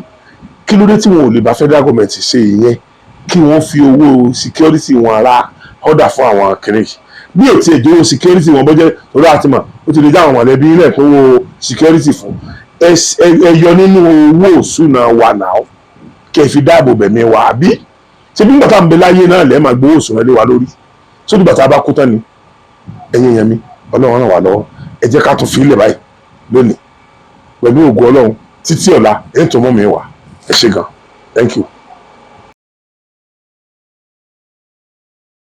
kí ló dé tí wọn ò lè bá federal government ṣe ìyẹn kí wọ́n fi owó security wọn ra ọ̀dà fún àwọn kìnìún bí ò tiẹ̀ jẹ́ owó security wọn bọ́jẹ́ lórí àtìmọ̀ ó ti lè já àwọn mọ̀lẹ́bí ilẹ̀ kó wo security fún ẹ yọ nínú owó òṣùnà wa náà kẹ́ fi dáàbò bẹ̀mí wa àbí ṣé bí gbàtà ń bẹ láyé náà lẹ́ẹ̀ máa gbowó òṣùnà lé wa lórí sódì gbàtà bá kú tán ni ẹ̀yin yẹn mi ọlọ́run ràn wá lọ́wọ́ ẹ jẹ́ ká tún fi ilẹ̀ báyìí lónìí pẹ̀lú ògo ọlọ́run títí ọ̀la ẹ̀ ń tó mọ́ mi wá ẹ ṣé gan thank you.